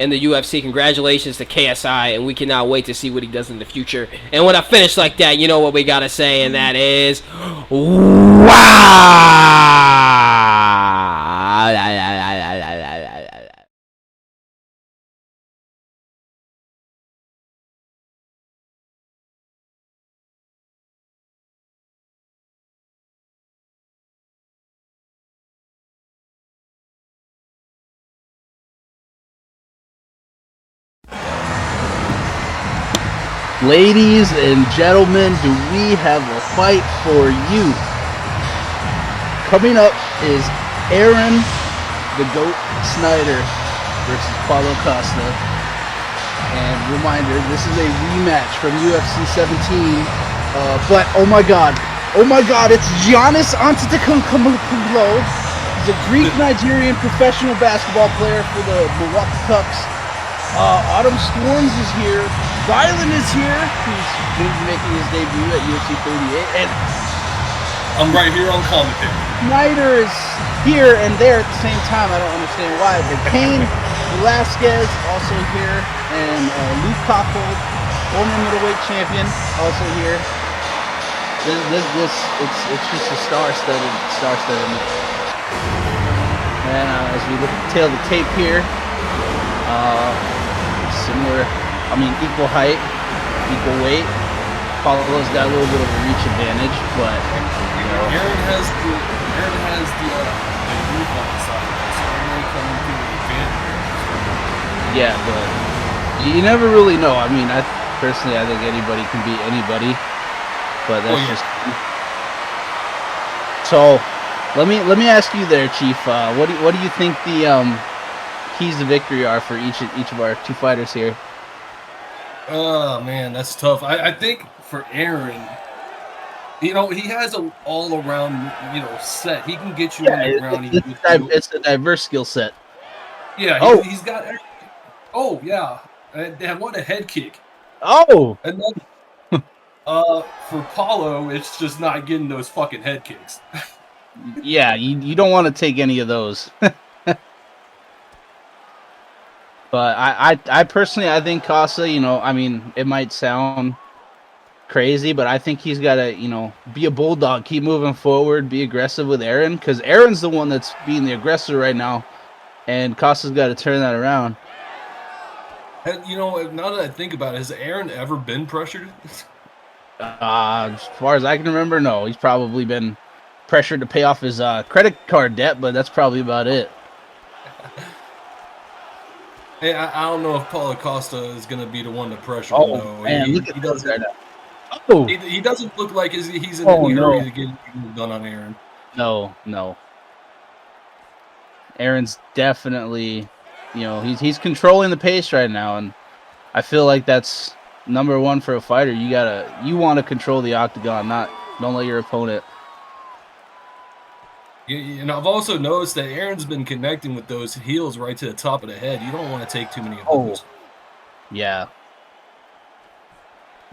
[SPEAKER 1] in the UFC. Congratulations to KSI, and we cannot wait to see what he does in the future. And when I finish like that, you know what we gotta say, and that is, wow!
[SPEAKER 3] Ladies and gentlemen, do we have a fight for you? Coming up is Aaron the Goat Snyder versus Paulo Costa. And reminder, this is a rematch from UFC 17. But oh my god, it's Giannis Antetokounmpo. He's a Greek-Nigerian professional basketball player for the Milwaukee Bucks. Autumn Storms is here. Rylan is here. He's going to be making his debut at UFC 38. And
[SPEAKER 2] I'm right here on commentary.
[SPEAKER 3] Snyder is here and there at the same time. I don't understand why. But Cain Velasquez also here. And Luke Cockhold, former middleweight champion, also here. It's just a star-studded mix. And as we look at the tail of the tape here, equal height, equal weight. Paulo's got a little bit of a reach advantage, but
[SPEAKER 2] Aaron has the roof on the side, so Aaron coming to the advantage.
[SPEAKER 3] Yeah, but you never really know. I mean, I think anybody can beat anybody, but that's just. So, let me ask you there, Chief. What do you think the keys to victory are for each of our two fighters here?
[SPEAKER 2] Oh man, that's tough. I think for Aaron, he has an all-around, set. He can get you on the ground.
[SPEAKER 3] It's a diverse skill set.
[SPEAKER 2] Yeah, he's got. Oh yeah, and what a head kick.
[SPEAKER 3] Oh.
[SPEAKER 2] And then, for Paulo, it's just not getting those fucking head kicks.
[SPEAKER 3] Yeah, you don't want to take any of those. But I personally, I think Costa, it might sound crazy, but I think he's got to, be a bulldog, keep moving forward, be aggressive with Aaron, because Aaron's the one that's being the aggressor right now, and Costa's got to turn that around.
[SPEAKER 2] And, now that I think about it, has Aaron ever been pressured?
[SPEAKER 3] As far as I can remember, no. He's probably been pressured to pay off his credit card debt, but that's probably about it.
[SPEAKER 2] Hey, I don't know if Paulo Costa is going to be the one to pressure him.
[SPEAKER 3] Oh, man, look at this right now.
[SPEAKER 2] Oh. He doesn't look like he's in any hurry to get done on Aaron.
[SPEAKER 3] No. Aaron's definitely, he's controlling the pace right now, and I feel like that's number one for a fighter. You want to control the octagon, don't let your opponent.
[SPEAKER 2] And I've also noticed that Aaron's been connecting with those heels right to the top of the head. You don't want to take too many of those.
[SPEAKER 3] Yeah.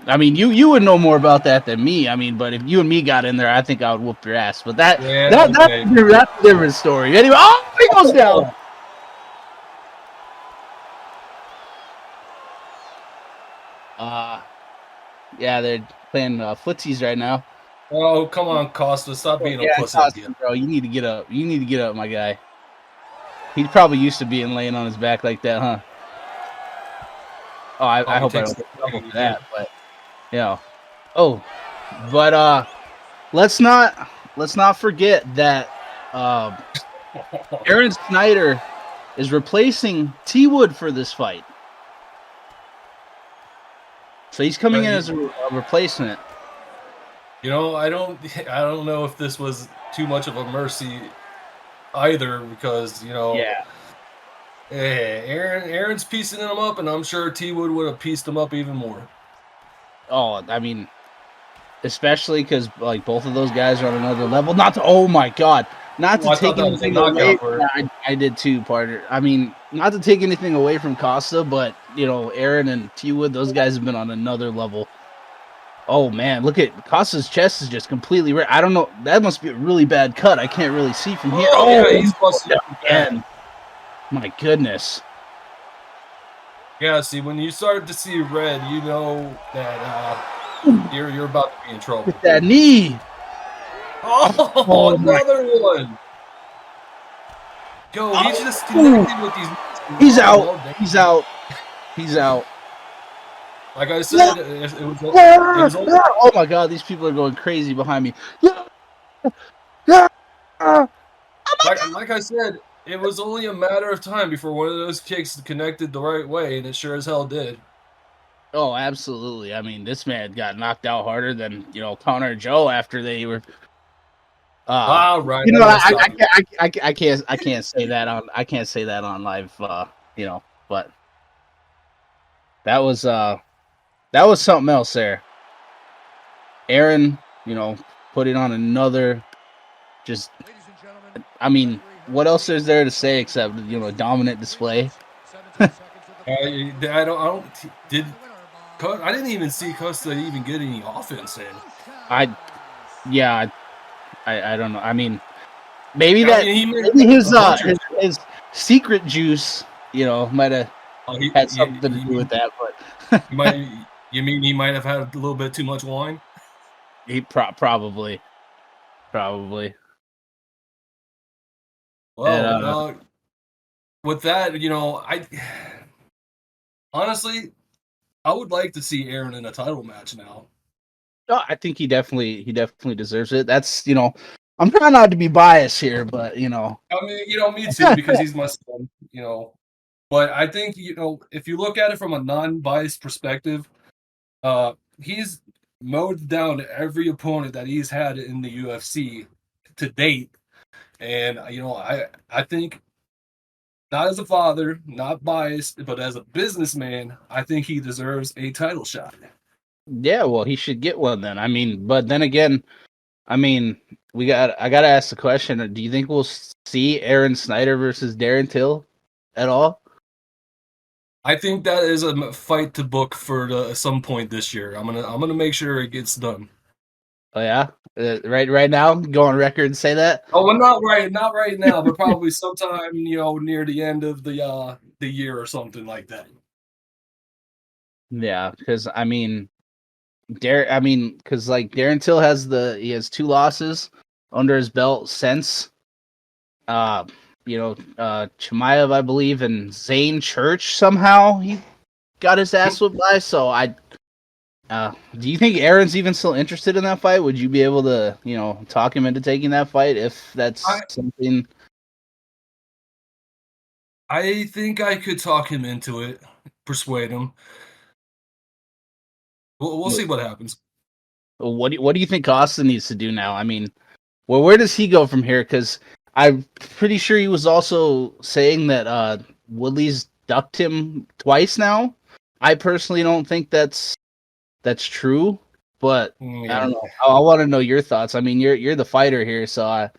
[SPEAKER 3] I mean, you would know more about that than me. I mean, but if you and me got in there, I think I would whoop your ass. But that's a different story. Anyway, he goes down. Yeah, they're playing footsies right now.
[SPEAKER 2] Oh, come on, Costa. Stop being a pussy.
[SPEAKER 3] Costa, bro, you need to get up. You need to get up, my guy. He's probably used to being laying on his back like that, huh? Oh, I hope I don't get trouble for that, but but let's not forget that Aaron Snyder is replacing T Wood for this fight. So he's coming in as a replacement.
[SPEAKER 2] I don't know if this was too much of a mercy either, because Aaron's piecing him up, and I'm sure T Wood would have pieced him up even more.
[SPEAKER 3] Oh, I mean, especially because both of those guys are on another level. Oh my God, not to take anything away. I did too, partner. I mean, not to take anything away from Costa, but Aaron and T Wood, those guys have been on another level. Oh man, look at Costa's chest is just completely red. I don't know. That must be a really bad cut. I can't really see from here.
[SPEAKER 2] Oh
[SPEAKER 3] Oh,
[SPEAKER 2] yeah, he's busted up bad.
[SPEAKER 3] again. My goodness.
[SPEAKER 2] Yeah, see, when you start to see red, you know that you're about to be in trouble.
[SPEAKER 3] With that knee.
[SPEAKER 2] Oh,
[SPEAKER 3] Oh my.
[SPEAKER 2] another one. Yo, he's just
[SPEAKER 3] Oh,
[SPEAKER 2] connecting with these.
[SPEAKER 3] he's
[SPEAKER 2] Oh
[SPEAKER 3] out.
[SPEAKER 2] well, damn.
[SPEAKER 3] He's out. He's out.
[SPEAKER 2] Like I
[SPEAKER 3] Yeah.
[SPEAKER 2] said, it
[SPEAKER 3] Yeah.
[SPEAKER 2] was only
[SPEAKER 3] Yeah. Oh my god, these people are going crazy behind me. Yeah. Yeah.
[SPEAKER 2] like I said, it was only a matter of time before one of those kicks connected the right way, and it sure as hell did.
[SPEAKER 3] Oh, absolutely. I mean, this man got knocked out harder than Connor and Joe after they were.
[SPEAKER 2] Right,
[SPEAKER 3] You
[SPEAKER 2] I
[SPEAKER 3] know,
[SPEAKER 2] gotta stop you.
[SPEAKER 3] I can't say that on live. But that was something else there. Aaron, putting on another. Just, I mean, what else is there to say except dominant display?
[SPEAKER 2] I don't did. I didn't even see Costa even get any offense in.
[SPEAKER 3] Yeah, I don't know. I mean, maybe
[SPEAKER 2] I mean, he made
[SPEAKER 3] maybe his
[SPEAKER 2] a bunch of.
[SPEAKER 3] his secret juice, might have had something to
[SPEAKER 2] You
[SPEAKER 3] do with
[SPEAKER 2] mean
[SPEAKER 3] that, but
[SPEAKER 2] he might? You mean he might have had a little bit too much wine?
[SPEAKER 3] he probably. And
[SPEAKER 2] Well, with that, I honestly I would like to see Aaron in a title match now.
[SPEAKER 3] no, I think he definitely deserves it. That's I'm trying not to be biased here, but
[SPEAKER 2] I mean, me too, because he's my son. But I think, if you look at it from a non-biased perspective, he's mowed down every opponent that he's had in the UFC to date. And, I think not as a father, not biased, but as a businessman, I think he deserves a title shot.
[SPEAKER 3] yeah, well, he should get one then. I mean, but then again, I mean, I gotta ask the question: do you think we'll see Aaron Snyder versus Darren Till at all?
[SPEAKER 2] I think that is a fight to book for some point this year. I'm gonna make sure it gets done.
[SPEAKER 3] Oh yeah, right now, go on record and say that.
[SPEAKER 2] Oh, well, not right now, but probably sometime near the end of the year or something like that.
[SPEAKER 3] Yeah, because I mean, because like Darren Till he has 2 losses under his belt since Chimaev, I believe, and Zane Church somehow he got his ass whipped by. So do you think Aaron's even still interested in that fight? Would you be able to talk him into taking that fight if that's
[SPEAKER 2] I
[SPEAKER 3] something?
[SPEAKER 2] I think I could talk him into it, persuade him. We'll see what happens.
[SPEAKER 3] What do you think Austin needs to do now? I mean, well, where does he go from here? Because I'm pretty sure he was also saying that Woodley's ducked him twice now. I personally don't think that's true, but I don't
[SPEAKER 2] Yeah.
[SPEAKER 3] know. I want to know your thoughts. I mean, you're the fighter here, so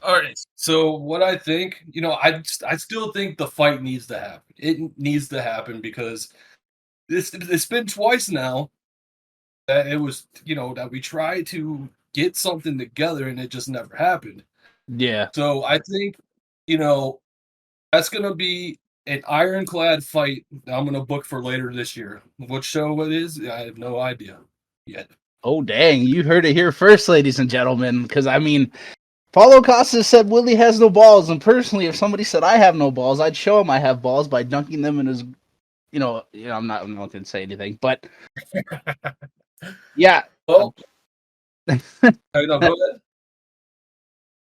[SPEAKER 2] All right. So what I think, I still think the fight needs to happen. It needs to happen because it's been twice now that it was, that we tried to get something together and it just never happened.
[SPEAKER 3] yeah.
[SPEAKER 2] So I think, you know, that's gonna be an ironclad fight that I'm gonna book for later this year. What show it is, I have no idea yet.
[SPEAKER 3] Oh dang, you heard it here first, ladies and gentlemen. Because I mean, Paulo Costa said Woodley has no balls, and personally, if somebody said I have no balls, I'd show him I have balls by dunking them in his. I'm not gonna say anything, but yeah.
[SPEAKER 2] Well, no, go ahead.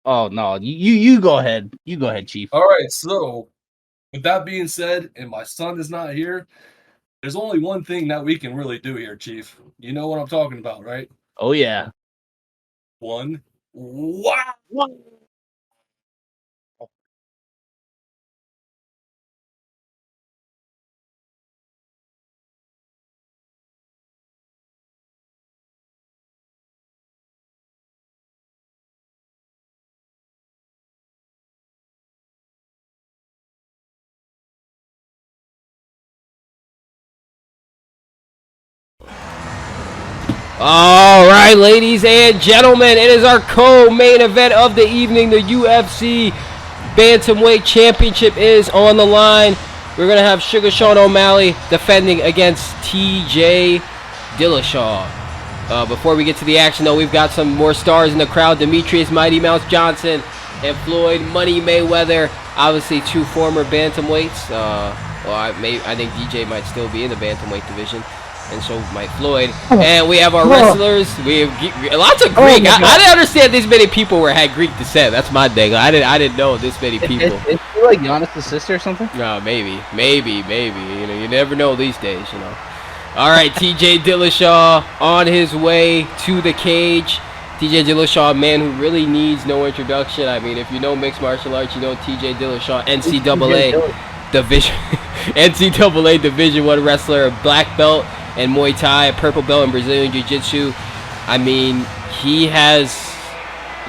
[SPEAKER 3] Oh no, you go ahead. You go ahead, Chief.
[SPEAKER 2] All right, so with that being said, and my son is not here, there's only one thing that we can really do here, Chief. You know what I'm talking about, right?
[SPEAKER 3] Oh yeah.
[SPEAKER 2] One. Wow.
[SPEAKER 1] All right, ladies and gentlemen, it is our co-main event of the evening. The UFC Bantamweight Championship is on the line. We're going to have Sugar Sean O'Malley defending against TJ Dillashaw. Before we get to the action, though, we've got some more stars in the crowd. Demetrius Mighty Mouse Johnson and Floyd Money Mayweather. Obviously, two former bantamweights. I think DJ might still be in the bantamweight division, and so might Floyd. And we have our wrestlers. We have lots of Greek. I didn't understand this many people had Greek descent. That's my thing. I didn't know this many people.
[SPEAKER 3] Is he like Giannis' sister or something?
[SPEAKER 1] No, maybe. You know, you never know these days. You know. All right, TJ Dillashaw on his way to the cage. TJ Dillashaw, a man who really needs no introduction. I mean, if you know mixed martial arts, you know TJ Dillashaw, NCAA division, NCAA Division I wrestler, black belt and Muay Thai, purple belt in Brazilian Jiu-Jitsu. I mean, he has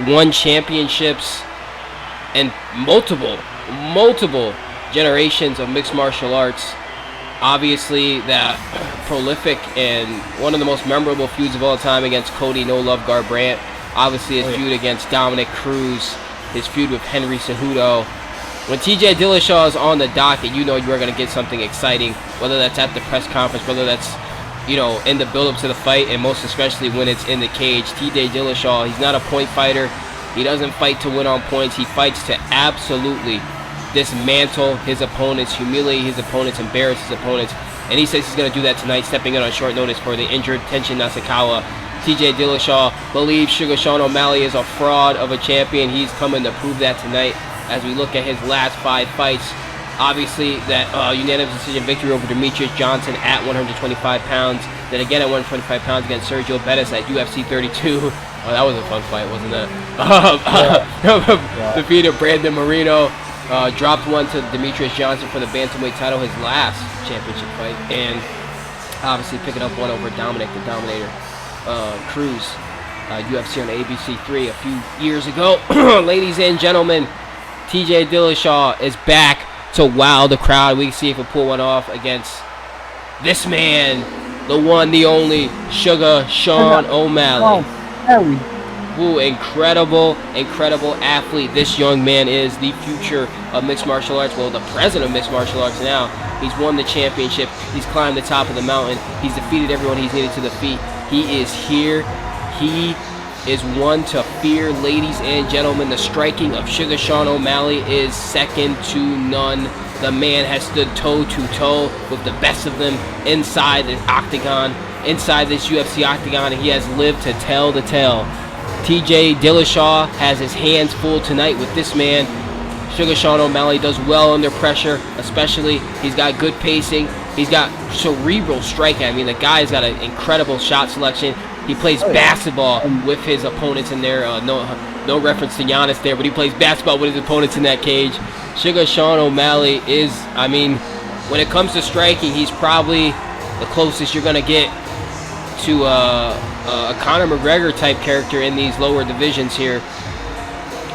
[SPEAKER 1] won championships and multiple generations of mixed martial arts. Obviously, that prolific and one of the most memorable feuds of all time against Cody No Love Garbrandt. Obviously, his feud against Dominic Cruz, his feud with Henry Cejudo. When TJ Dillashaw is on the docket, you know you are going to get something exciting, whether that's at the press conference, whether that's, you know, in the build-up to the fight, and most especially when it's in the cage. TJ Dillashaw, he's not a point fighter. He doesn't fight to win on points. He fights to absolutely dismantle his opponents, humiliate his opponents, embarrass his opponents, and he says he's going to do that tonight, stepping in on short notice for the injured Tenshin Nasukawa. TJ Dillashaw believes Sugar Sean O'Malley is a fraud of a champion. He's coming to prove that tonight as we look at his last 5 fights. Obviously, that unanimous decision victory over Demetrius Johnson at 125 pounds. Then again at 125 pounds against Sergio Pettis at UFC 32. Oh, that was a fun fight, wasn't it? Defeated Brandon Moreno. Dropped one to Demetrius Johnson for the bantamweight title, his last championship fight, and obviously picking up one over Dominic the Dominator Cruz, UFC on ABC 3 a few years ago. Ladies and gentlemen, TJ Dillashaw is back to wow the crowd. We can see if he'll pull one off against this man, the one, the only, Sugar Sean O'Malley. Ooh, incredible athlete. This young man is the future of mixed martial arts. Well, the president of mixed martial arts now. He's won the championship. He's climbed the top of the mountain. He's defeated everyone he's needed to defeat. He is here. He is one to fear, ladies and gentlemen. The striking of Sugar Sean O'Malley is second to none. The man has stood toe-to-toe with the best of them inside the octagon, inside this UFC octagon, and he has lived to tell the tale. TJ Dillashaw has his hands full tonight with this man. Sugar Sean O'Malley does well under pressure, especially. He's got good pacing. He's got cerebral striking. I mean, the guy's got an incredible shot selection. He plays basketball with his opponents in there. No reference to Giannis there, but he plays basketball with his opponents in that cage. Sugar Sean O'Malley is, I mean, when it comes to striking, he's probably the closest you're going to get to a Conor McGregor type character in these lower divisions here.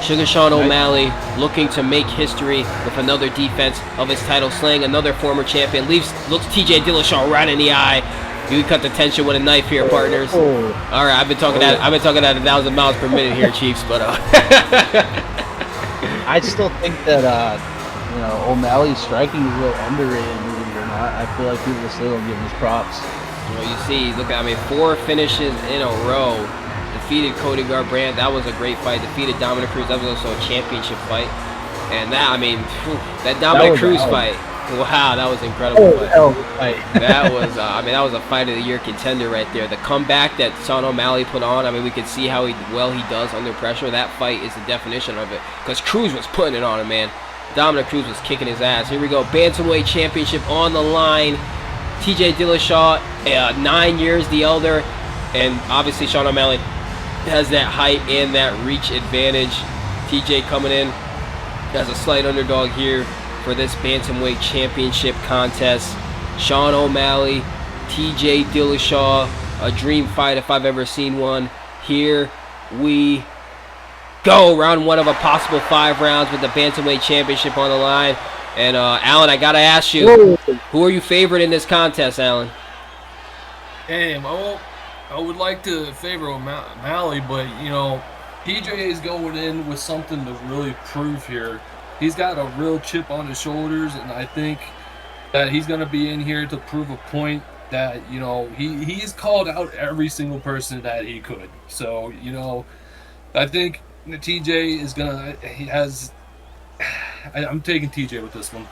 [SPEAKER 1] Sugar Sean O'Malley looking to make history with another defense of his title, slaying another former champion. Looks TJ Dillashaw right in the eye. You cut the tension with a knife here, partners. All right, I've been talking at 1,000 miles per minute here, Chiefs, but
[SPEAKER 3] I still think that you know, O'Malley's striking is a little underrated, believe it or not. I feel like people still don't give him his props.
[SPEAKER 1] Well, you see, look, I mean, 4 finishes in a row. Defeated Cody Garbrandt. That was a great fight. Defeated Dominic Cruz. That was also a championship fight. And that, I mean, that Dominic Cruz fight. Wow, that was an incredible fight. That was, I mean, that was a fight of the year contender right there. The comeback that Sean O'Malley put on, I mean, we could see how well he does under pressure. That fight is the definition of it. Because Cruz was putting it on him, man. Dominic Cruz was kicking his ass. Here we go. Bantamweight championship on the line. TJ Dillashaw, 9 years the elder. And obviously Sean O'Malley has that height and that reach advantage. TJ coming in as a slight underdog here for this Bantamweight championship contest. Sean O'Malley, TJ Dillashaw, a dream fight if I've ever seen one. Here we go. Round 1 of a possible 5 rounds with the Bantamweight championship on the line. And Alan, I gotta ask you, who are you favored in this contest, Alan?
[SPEAKER 2] Hey, well, I would like to favor O'Malley, but TJ is going in with something to really prove here. He's got a real chip on his shoulders, and I think that he's going to be in here to prove a point that he's called out every single person that he could. So I think TJ is gonna. I'm taking TJ with this one.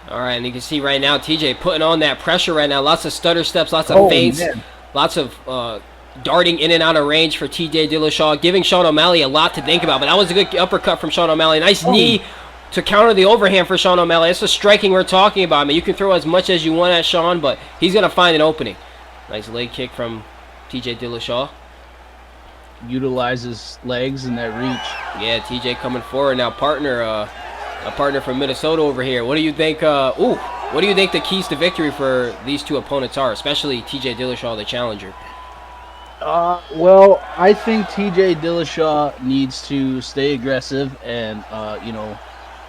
[SPEAKER 1] All right, and you can see right now TJ putting on that pressure right now. Lots of stutter steps, lots of feints, lots of darting in and out of range for TJ Dillashaw, giving Sean O'Malley a lot to think about. But that was a good uppercut from Sean O'Malley. Nice knee to counter the overhand for Sean O'Malley. That's the striking we're talking about. I mean, you can throw as much as you want at Sean, but he's going to find an opening. Nice leg kick from TJ Dillashaw.
[SPEAKER 3] Utilizes legs and that reach.
[SPEAKER 1] Yeah, TJ coming forward now. A partner from Minnesota over here. What do you think? What do you think the keys to victory for these two opponents are, especially TJ Dillashaw, the challenger?
[SPEAKER 3] Well, I think TJ Dillashaw needs to stay aggressive and,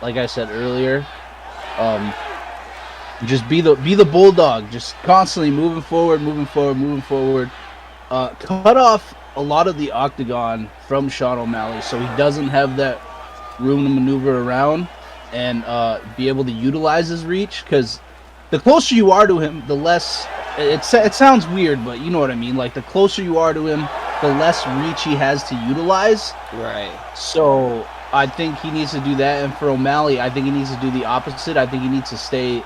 [SPEAKER 3] like I said earlier, just be the bulldog, just constantly moving forward. Cut off a lot of the octagon from Sean O'Malley, so he doesn't have that room to maneuver around and be able to utilize his reach. Because the closer you are to him, the less it sounds weird, but you know what I mean. Like, the closer you are to him, the less reach he has to utilize.
[SPEAKER 1] Right.
[SPEAKER 3] So I think he needs to do that, and for O'Malley, I think he needs to do the opposite. I think he needs to stay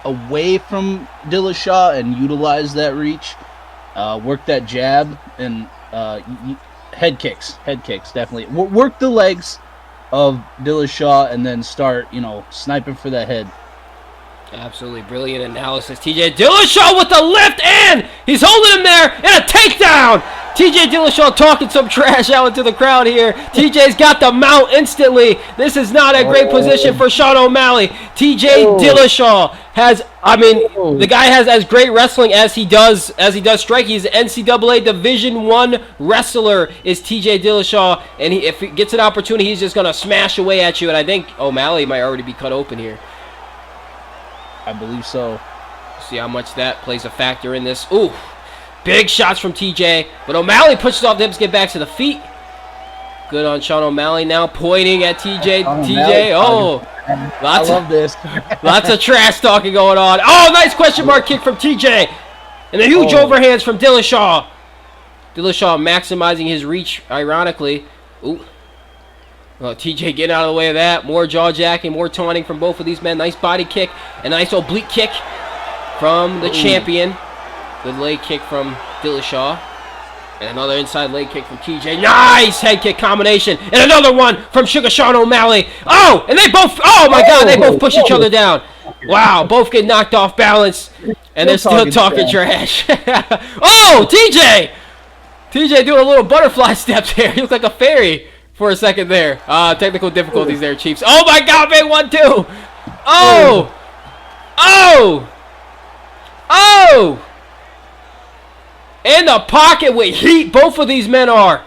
[SPEAKER 3] away from Dillashaw and utilize that reach, work that jab, and head kicks, definitely. Work the legs of Dillashaw and then start, sniping for that head.
[SPEAKER 1] Absolutely brilliant analysis. TJ Dillashaw with the left hand. He's holding him there and a takedown. TJ Dillashaw talking some trash out into the crowd here. TJ's got the mount instantly. This is not a great position for Sean O'Malley. TJ Dillashaw has, the guy has as great wrestling as he does striking. He's an NCAA Division I wrestler is TJ Dillashaw, and if he gets an opportunity, he's just going to smash away at you, and I think O'Malley might already be cut open here.
[SPEAKER 3] I believe so.
[SPEAKER 1] See how much that plays a factor in this. Ooh, big shots from TJ, but O'Malley pushes off the hips, get back to the feet. Good on Sean O'Malley now, pointing at TJ.
[SPEAKER 3] I love this.
[SPEAKER 1] Lots of trash talking going on. Oh, nice question mark kick from TJ, and the huge overhands from Dillashaw. Dillashaw maximizing his reach, ironically. Ooh. Oh, TJ getting out of the way of that. More jaw jacking, more taunting from both of these men. Nice body kick. A nice oblique kick from the champion. Good leg kick from Dillashaw. And another inside leg kick from TJ. Nice head kick combination. And another one from Sugar Sean O'Malley. Oh, and they both, oh my God, they both push each other down. Wow, both get knocked off balance. And they're still talking trash. Oh, TJ! TJ doing a little butterfly steps here. He looked like a fairy for a second there. Technical difficulties there, Chiefs. Oh my God, big 1-2. Oh! In the pocket with heat, both of these men are.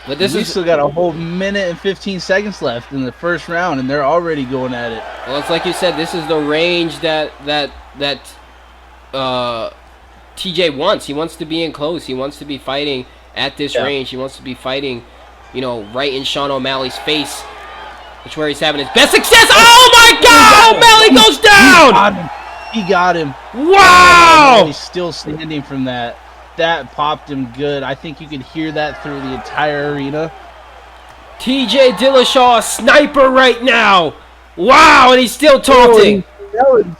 [SPEAKER 1] But
[SPEAKER 3] we still got a whole minute and 15 seconds left in the first round, and they're already going at it.
[SPEAKER 1] Well, it's like you said, this is the range that TJ wants. He wants to be in close. He wants to be fighting at this range. He wants to be fighting, right in Sean O'Malley's face, which where he's having his best success. Oh my God! O'Malley goes down.
[SPEAKER 3] He got him.
[SPEAKER 1] Wow!
[SPEAKER 3] He's still standing from that. That popped him good. I think you could hear that through the entire arena.
[SPEAKER 1] TJ Dillashaw, a sniper right now. Wow, and he's still taunting.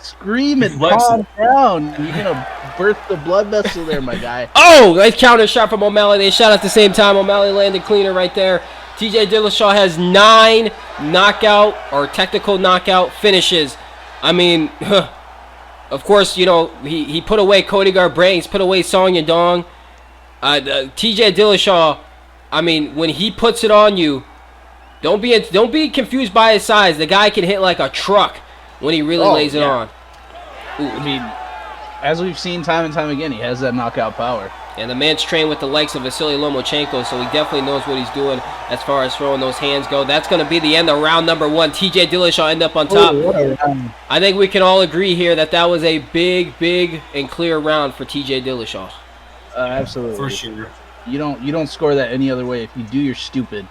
[SPEAKER 3] Screaming, calm down. You're gonna burst the blood vessel there, my guy.
[SPEAKER 1] Oh, nice counter shot from O'Malley. They shot at the same time. O'Malley landed cleaner right there. TJ Dillashaw has 9 knockout or technical knockout finishes. Of course, he put away Cody Garbrandt. He's put away Song Yadong. TJ Dillashaw, when he puts it on you, don't be confused by his size. The guy can hit like a truck when he really lays it on.
[SPEAKER 3] Ooh, as we've seen time and time again, he has that knockout power.
[SPEAKER 1] And the man's trained with the likes of Vasily Lomachenko, so he definitely knows what he's doing as far as throwing those hands go. That's going to be the end of round number 1. TJ Dillashaw end up on top. I think we can all agree here that that was a big, big, and clear round for TJ Dillashaw.
[SPEAKER 3] Absolutely.
[SPEAKER 2] For sure.
[SPEAKER 3] You don't score that any other way. If you do, you're stupid.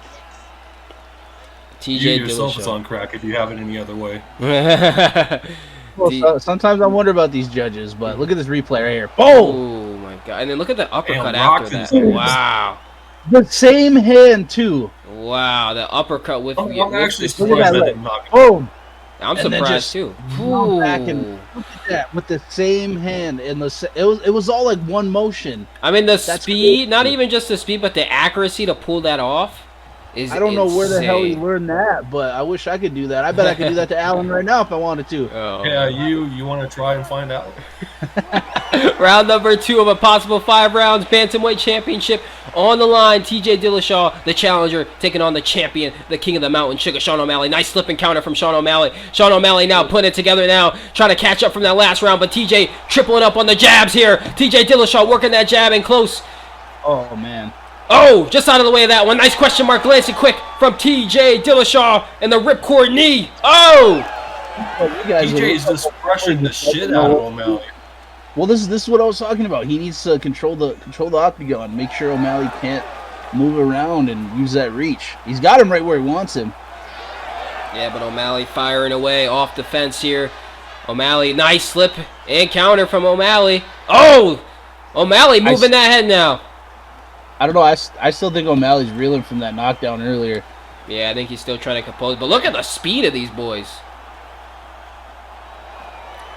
[SPEAKER 1] TJ
[SPEAKER 2] You yourself
[SPEAKER 1] Dillashaw.
[SPEAKER 2] is on crack if you have it any other way.
[SPEAKER 3] Well, sometimes I wonder about these judges, but look at this replay right here. Boom!
[SPEAKER 1] Oh my god! And then look at the uppercut
[SPEAKER 2] Damn,
[SPEAKER 1] after
[SPEAKER 2] rocks
[SPEAKER 1] that.
[SPEAKER 2] his-
[SPEAKER 1] Wow!
[SPEAKER 3] The same hand too.
[SPEAKER 1] Wow! The uppercut with.
[SPEAKER 2] I'm
[SPEAKER 1] with
[SPEAKER 2] actually
[SPEAKER 1] the-
[SPEAKER 3] Look at
[SPEAKER 2] surprised
[SPEAKER 3] that
[SPEAKER 2] that
[SPEAKER 3] leg.
[SPEAKER 2] didn't knock him.
[SPEAKER 3] Boom!
[SPEAKER 1] I'm
[SPEAKER 3] and then
[SPEAKER 1] surprised
[SPEAKER 3] just
[SPEAKER 1] too.
[SPEAKER 3] Come back and
[SPEAKER 1] Ooh.
[SPEAKER 3] look at that with the same hand and it was all like one motion.
[SPEAKER 1] I mean, the
[SPEAKER 3] That's
[SPEAKER 1] speed,
[SPEAKER 3] crazy.
[SPEAKER 1] not even just the speed, but the accuracy to pull that off is
[SPEAKER 3] I don't know where the hell he
[SPEAKER 1] insane.
[SPEAKER 3] learned that, but I wish I could do that. I bet I could do that to Alan right now if I wanted to.
[SPEAKER 1] Oh.
[SPEAKER 2] Yeah, you want to try and find out?
[SPEAKER 1] Round number 2 of a possible 5 rounds bantamweight championship on the line. TJ Dillashaw, the challenger, taking on the champion, the king of the mountain, Sugar Sean O'Malley. Nice slip and counter from Sean O'Malley. Sean O'Malley now putting it together now, trying to catch up from that last round, but TJ tripling up on the jabs here. TJ Dillashaw working that jab in close.
[SPEAKER 3] Oh man.
[SPEAKER 1] Oh, just out of the way of that one. Nice question mark, glancing quick from TJ Dillashaw and the ripcord knee. Oh!
[SPEAKER 3] You guys
[SPEAKER 2] TJ is just crushing the shit out of O'Malley.
[SPEAKER 3] Well, this is what I was talking about. He needs to control the octagon, make sure O'Malley can't move around and use that reach. He's got him right where he wants him.
[SPEAKER 1] Yeah, but O'Malley firing away off the fence here. O'Malley, nice slip and counter from O'Malley. Oh! O'Malley moving that head now.
[SPEAKER 3] I don't know. I still think O'Malley's reeling from that knockdown earlier.
[SPEAKER 1] Yeah, I think he's still trying to compose. But look at the speed of these boys.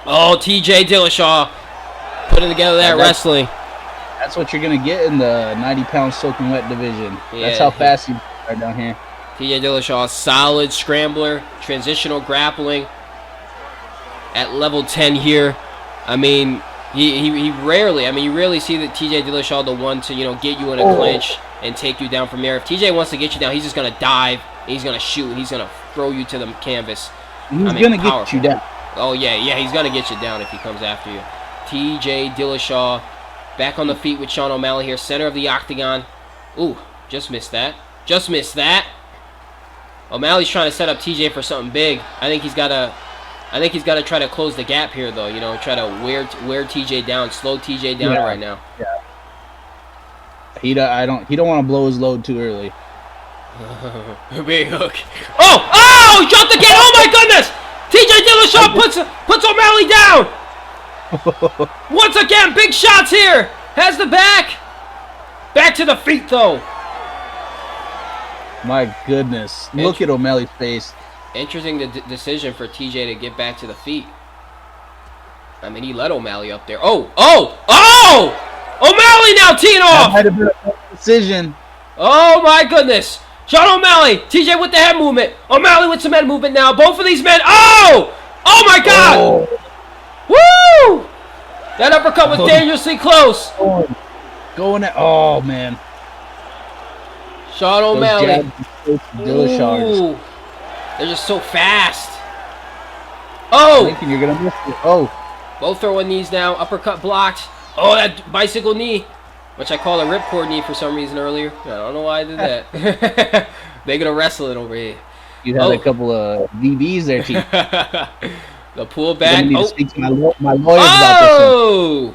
[SPEAKER 1] Oh, TJ Dillashaw putting together that wrestling.
[SPEAKER 3] That's what you're gonna get in the 90-pound soaking wet division.
[SPEAKER 1] Yeah.
[SPEAKER 3] That's how fast you are down here.
[SPEAKER 1] TJ Dillashaw, solid scrambler, transitional grappling at level 10 here. I mean, he rarely, you rarely see that TJ Dillashaw the one to, get you in a clinch and take you down from there. If TJ wants to get you down, he's just going to dive, and he's going to shoot, and he's going to throw you to the canvas.
[SPEAKER 3] He's gonna get
[SPEAKER 1] powerful.
[SPEAKER 3] you down.
[SPEAKER 1] Oh, yeah, he's going to get you down if he comes after you. TJ Dillashaw back on the feet with Sean O'Malley here, center of the octagon. Ooh, just missed that. Just missed that. O'Malley's trying to set up TJ for something big. I think he's got to try to close the gap here, though. Try to wear TJ down, slow TJ down right now.
[SPEAKER 3] Yeah. He don't want to blow his load too early.
[SPEAKER 1] Big hook. Oh! Dropped again! Oh my goodness! TJ Dillashaw puts O'Malley down. Once again, big shots here. Has the back. Back to the feet, though.
[SPEAKER 3] My goodness. Look at O'Malley's face.
[SPEAKER 1] Interesting decision for TJ to get back to the feet. He let O'Malley up there. Oh! O'Malley now teeing
[SPEAKER 3] That
[SPEAKER 1] off!
[SPEAKER 3] might have been a decision.
[SPEAKER 1] Oh my goodness! Sean O'Malley! TJ with the head movement. O'Malley with some head movement now. Both of these men. Oh! Oh my God!
[SPEAKER 3] Oh.
[SPEAKER 1] Woo! That uppercut was dangerously close.
[SPEAKER 3] Going at, oh man.
[SPEAKER 1] Sean O'Malley.
[SPEAKER 3] Dillashaw.
[SPEAKER 1] Ooh. They're just so fast. Oh!
[SPEAKER 3] Thinking you're gonna miss it. Oh.
[SPEAKER 1] Both throwing knees now. Uppercut blocked. Oh, that bicycle knee, which I called a ripcord knee for some reason earlier. I don't know why I did that. They're gonna wrestle it over here.
[SPEAKER 3] You had a couple of VBs there, Chief.
[SPEAKER 1] The pull
[SPEAKER 3] I'm
[SPEAKER 1] back.
[SPEAKER 3] gonna need to
[SPEAKER 1] Oh!
[SPEAKER 3] speak to my lawyers about this one.
[SPEAKER 1] Oh!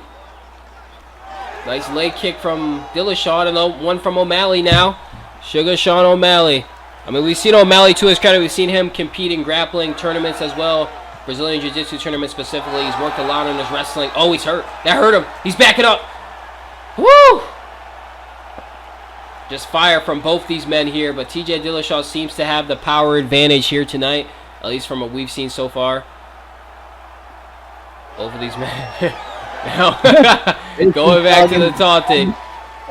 [SPEAKER 1] Nice leg kick from Dillashaw and one from O'Malley now. Sugar Sean O'Malley. We've seen O'Malley to his credit. We've seen him compete in grappling tournaments as well. Brazilian Jiu-Jitsu tournament specifically. He's worked a lot on his wrestling. Oh, he's hurt. That hurt him. He's backing up. Woo! Just fire from both these men here, but TJ Dillashaw seems to have the power advantage here tonight, at least from what we've seen so far. Both of these men. Now, going back to the taunting.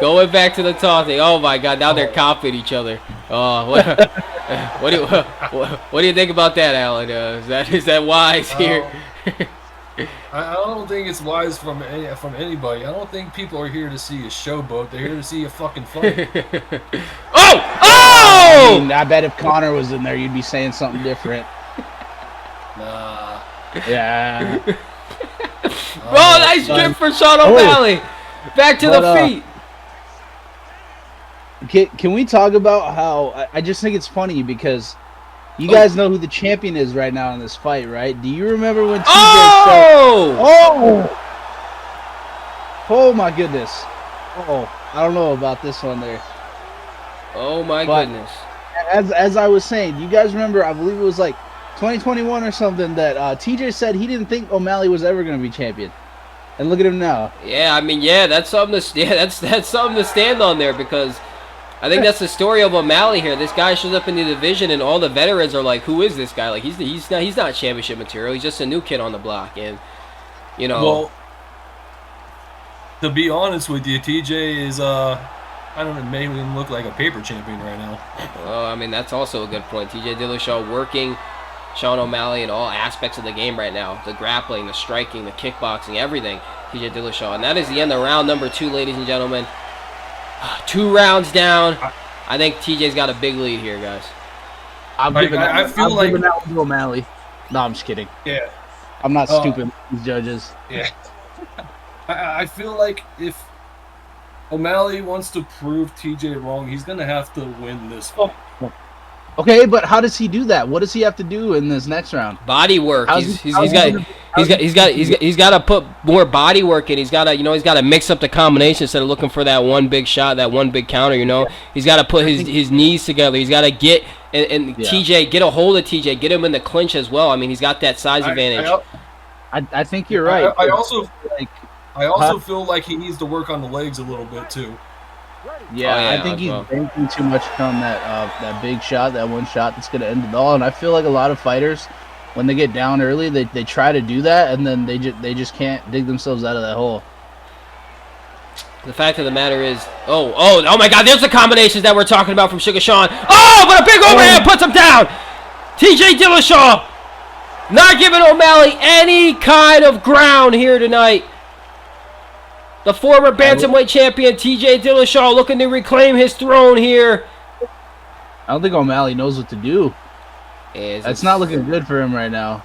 [SPEAKER 1] Going back to the taunting. Oh my God! Now they're copying each other. Oh, what do you think about that, Alan? Is that wise here?
[SPEAKER 2] I don't think it's wise from anybody. I don't think people are here to see a showboat. They're here to see a fucking fight.
[SPEAKER 3] I bet if Connor was in there, you'd be saying something different.
[SPEAKER 2] Nah.
[SPEAKER 3] Yeah.
[SPEAKER 1] Oh, nice grip for Sean O'Malley. Back to the feet.
[SPEAKER 3] Can we talk about how I just think it's funny because you guys know who the champion is right now in this fight, right? Do you remember when TJ said, "Oh, oh my goodness, oh, I don't know about this one there."
[SPEAKER 1] Oh my goodness.
[SPEAKER 3] As I was saying, do you guys remember? I believe it was like 2021 or something that TJ said he didn't think O'Malley was ever going to be champion, and look at him now.
[SPEAKER 1] Yeah, I mean, yeah, that's something to that's something to stand on there because I think that's the story of O'Malley here. This guy shows up in the division, and all the veterans are like, "Who is this guy? Like, he's not championship material. He's just a new kid on the block." And you know,
[SPEAKER 2] well, to be honest with you, TJ is I don't know, maybe him look like a paper champion right now.
[SPEAKER 1] well, I mean, that's also a good point. TJ Dillashaw working Sean O'Malley in all aspects of the game right now: the grappling, the striking, the kickboxing, everything. TJ Dillashaw, and that is the end of round number 2, ladies and gentlemen. 2 rounds down. I think TJ's got a big lead here, guys.
[SPEAKER 3] I'm giving that to O'Malley. No, I'm just kidding.
[SPEAKER 2] Yeah.
[SPEAKER 3] I'm not stupid, these judges.
[SPEAKER 2] Yeah. I feel like if O'Malley wants to prove TJ wrong, he's going to have to win this fight.
[SPEAKER 3] Okay, but how does he do that? What does he have to do in this next round?
[SPEAKER 1] Body work. He's got to put more body work in. He's got to mix up the combination instead of looking for that one big shot, that one big counter. He's got to put his knees together. He's got to get TJ, get a hold of TJ, get him in the clinch as well. I mean, he's got that size advantage.
[SPEAKER 3] I think you're right.
[SPEAKER 2] I also feel like he needs to work on the legs a little bit too.
[SPEAKER 3] Yeah, I think he's banking too much on that big shot, that one shot that's going to end it all. And I feel like a lot of fighters, when they get down early, they try to do that, and then they just can't dig themselves out of that hole.
[SPEAKER 1] The fact of the matter is, oh my God! There's the combinations that we're talking about from Sugar Sean. Oh, but a big overhand puts him down. TJ Dillashaw not giving O'Malley any kind of ground here tonight. The former bantamweight champion TJ Dillashaw looking to reclaim his throne here.
[SPEAKER 3] I don't think O'Malley knows what to do. That's not looking good for him right now.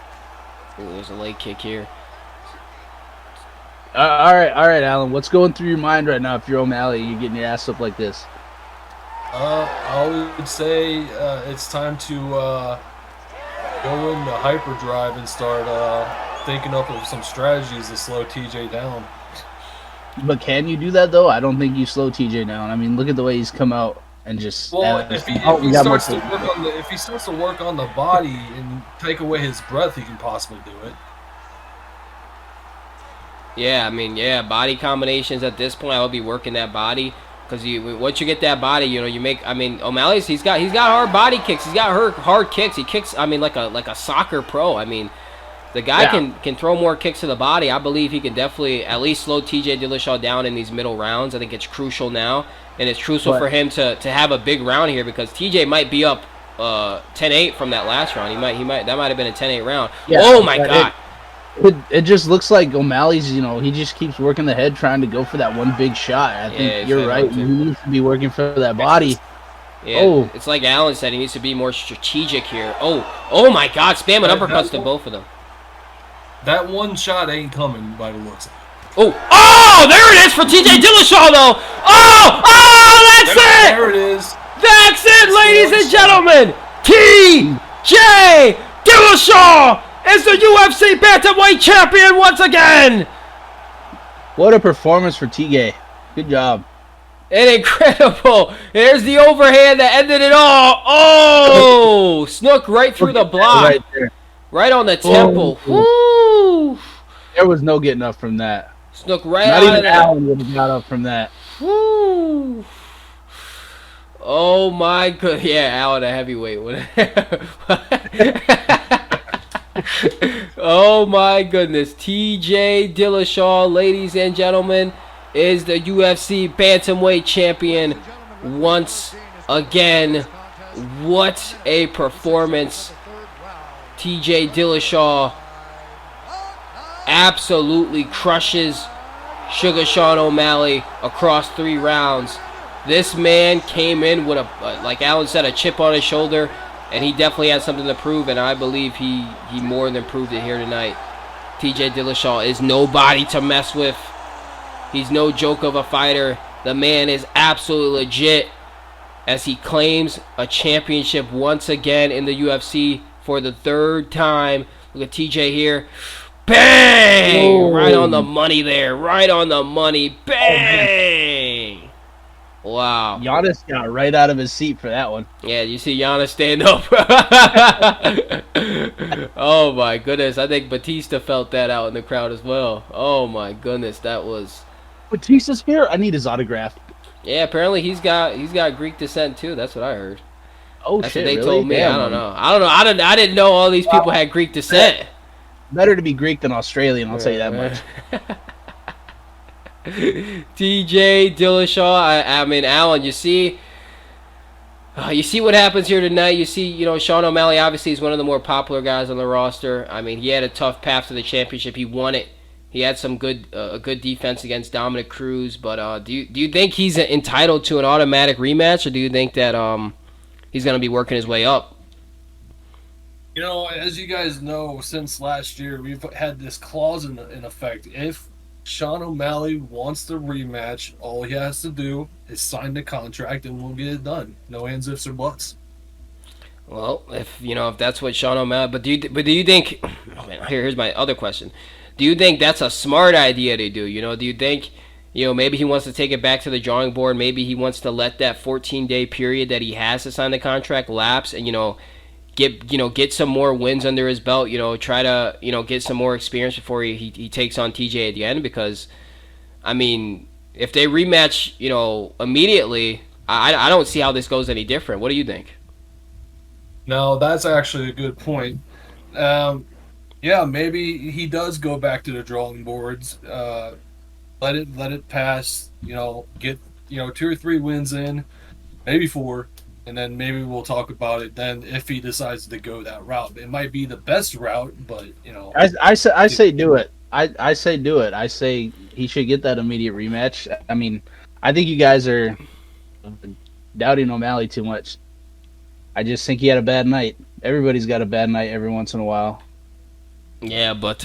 [SPEAKER 1] There's a leg kick here.
[SPEAKER 3] All right, Alan. What's going through your mind right now if you're O'Malley and you're getting your ass up like this?
[SPEAKER 2] I would say it's time to go into hyperdrive and start thinking up of some strategies to slow TJ down.
[SPEAKER 3] But can you do that though? I don't think you slow TJ down. I mean, look at the way he's come out and just.
[SPEAKER 2] Well, if he starts to work on the body and take away his breath, he can possibly do it.
[SPEAKER 1] Yeah, I mean, body combinations at this point. I would be working that body because once you get that body, you make. I mean, O'Malley's he's got hard body kicks. He's got hard kicks. He kicks. I mean, like a soccer pro. I mean. The guy can throw more kicks to the body. I believe he can definitely at least slow TJ Dillashaw down in these middle rounds. I think it's crucial now, and it's crucial for him to have a big round here because TJ might be up 10-8 from that last round. That might have been a 10-8 round. Yeah, oh my God!
[SPEAKER 3] It just looks like O'Malley's. He just keeps working the head, trying to go for that one big shot. I think you're right. He needs to be working for that body.
[SPEAKER 1] Yeah, it's like Alan said. He needs to be more strategic here. Oh my God! Spamming uppercuts to both of them.
[SPEAKER 2] That one shot ain't coming by the looks of it.
[SPEAKER 1] Oh, there it is for TJ Dillashaw, though. That's it.
[SPEAKER 2] There it is.
[SPEAKER 1] That's it, ladies and gentlemen. TJ Dillashaw is the UFC bantamweight champion once again.
[SPEAKER 3] What a performance for TJ. Good job.
[SPEAKER 1] And incredible. There's the overhand that ended it all. Oh, snook right through the block.
[SPEAKER 3] Right there.
[SPEAKER 1] Right on the temple. Woo!
[SPEAKER 3] There was no getting up from that.
[SPEAKER 1] Snook right
[SPEAKER 3] Not
[SPEAKER 1] out
[SPEAKER 3] even
[SPEAKER 1] of that.
[SPEAKER 3] Allen would have got up from that.
[SPEAKER 1] Woo! Oh my god. Yeah, Allen a heavyweight. Oh my goodness. TJ Dillashaw, ladies and gentlemen, is the UFC bantamweight champion once again. What a performance. TJ Dillashaw absolutely crushes Sugar Sean O'Malley across 3 rounds. This man came in with like Alan said, a chip on his shoulder, and he definitely had something to prove, and I believe he more than proved it here tonight. TJ Dillashaw is nobody to mess with. He's no joke of a fighter. The man is absolutely legit. as he claims a championship once again in the UFC for the third time. Look at TJ here. Bang!
[SPEAKER 3] Whoa.
[SPEAKER 1] Right on the money there. Right on the money.
[SPEAKER 3] Oh, man.
[SPEAKER 1] Bang! Wow.
[SPEAKER 3] Giannis got right out of his seat for that one.
[SPEAKER 1] Yeah, you see Giannis stand up. Oh my goodness. I think Batista felt that out in the crowd as well. Oh my goodness, that was...
[SPEAKER 3] Batista's here. I need his autograph.
[SPEAKER 1] Yeah, apparently he's got Greek descent too. That's what I heard.
[SPEAKER 3] Oh
[SPEAKER 1] That's
[SPEAKER 3] shit!
[SPEAKER 1] what they
[SPEAKER 3] really?
[SPEAKER 1] told me.
[SPEAKER 3] Damn.
[SPEAKER 1] I don't know. I didn't know all these people had Greek descent.
[SPEAKER 3] Better to be Greek than Australian. I'll tell you that much.
[SPEAKER 1] TJ Dillashaw. I mean, Alan. You see what happens here tonight. You see, Sean O'Malley obviously is one of the more popular guys on the roster. I mean, he had a tough path to the championship. He won it. He had some good defense against Dominic Cruz. But do you think he's entitled to an automatic rematch, or do you think that he's going to be working his way up?
[SPEAKER 2] As you guys know, since last year, we've had this clause in effect. If Sean O'Malley wants the rematch, all he has to do is sign the contract, and we'll get it done. No ands, ifs, or buts.
[SPEAKER 1] Well, if that's what Sean O'Malley, but do you think? Here's my other question. Do you think that's a smart idea to do? Do you think maybe he wants to take it back to the drawing board? Maybe he wants to let that 14-day period that he has to sign the contract lapse, and get some more wins under his belt. Try to get some more experience before he takes on TJ at the end. Because, I mean, if they rematch, immediately, I don't see how this goes any different. What do you think?
[SPEAKER 2] No, that's actually a good point. Yeah, maybe he does go back to the drawing boards. Let it pass. Get 2 or 3 wins in, maybe 4. And then maybe we'll talk about it then if he decides to go that route. It might be the best route, but
[SPEAKER 3] I say do it. I say do it. I say he should get that immediate rematch. I mean, I think you guys are doubting O'Malley too much. I just think he had a bad night. Everybody's got a bad night every once in a while.
[SPEAKER 1] Yeah, but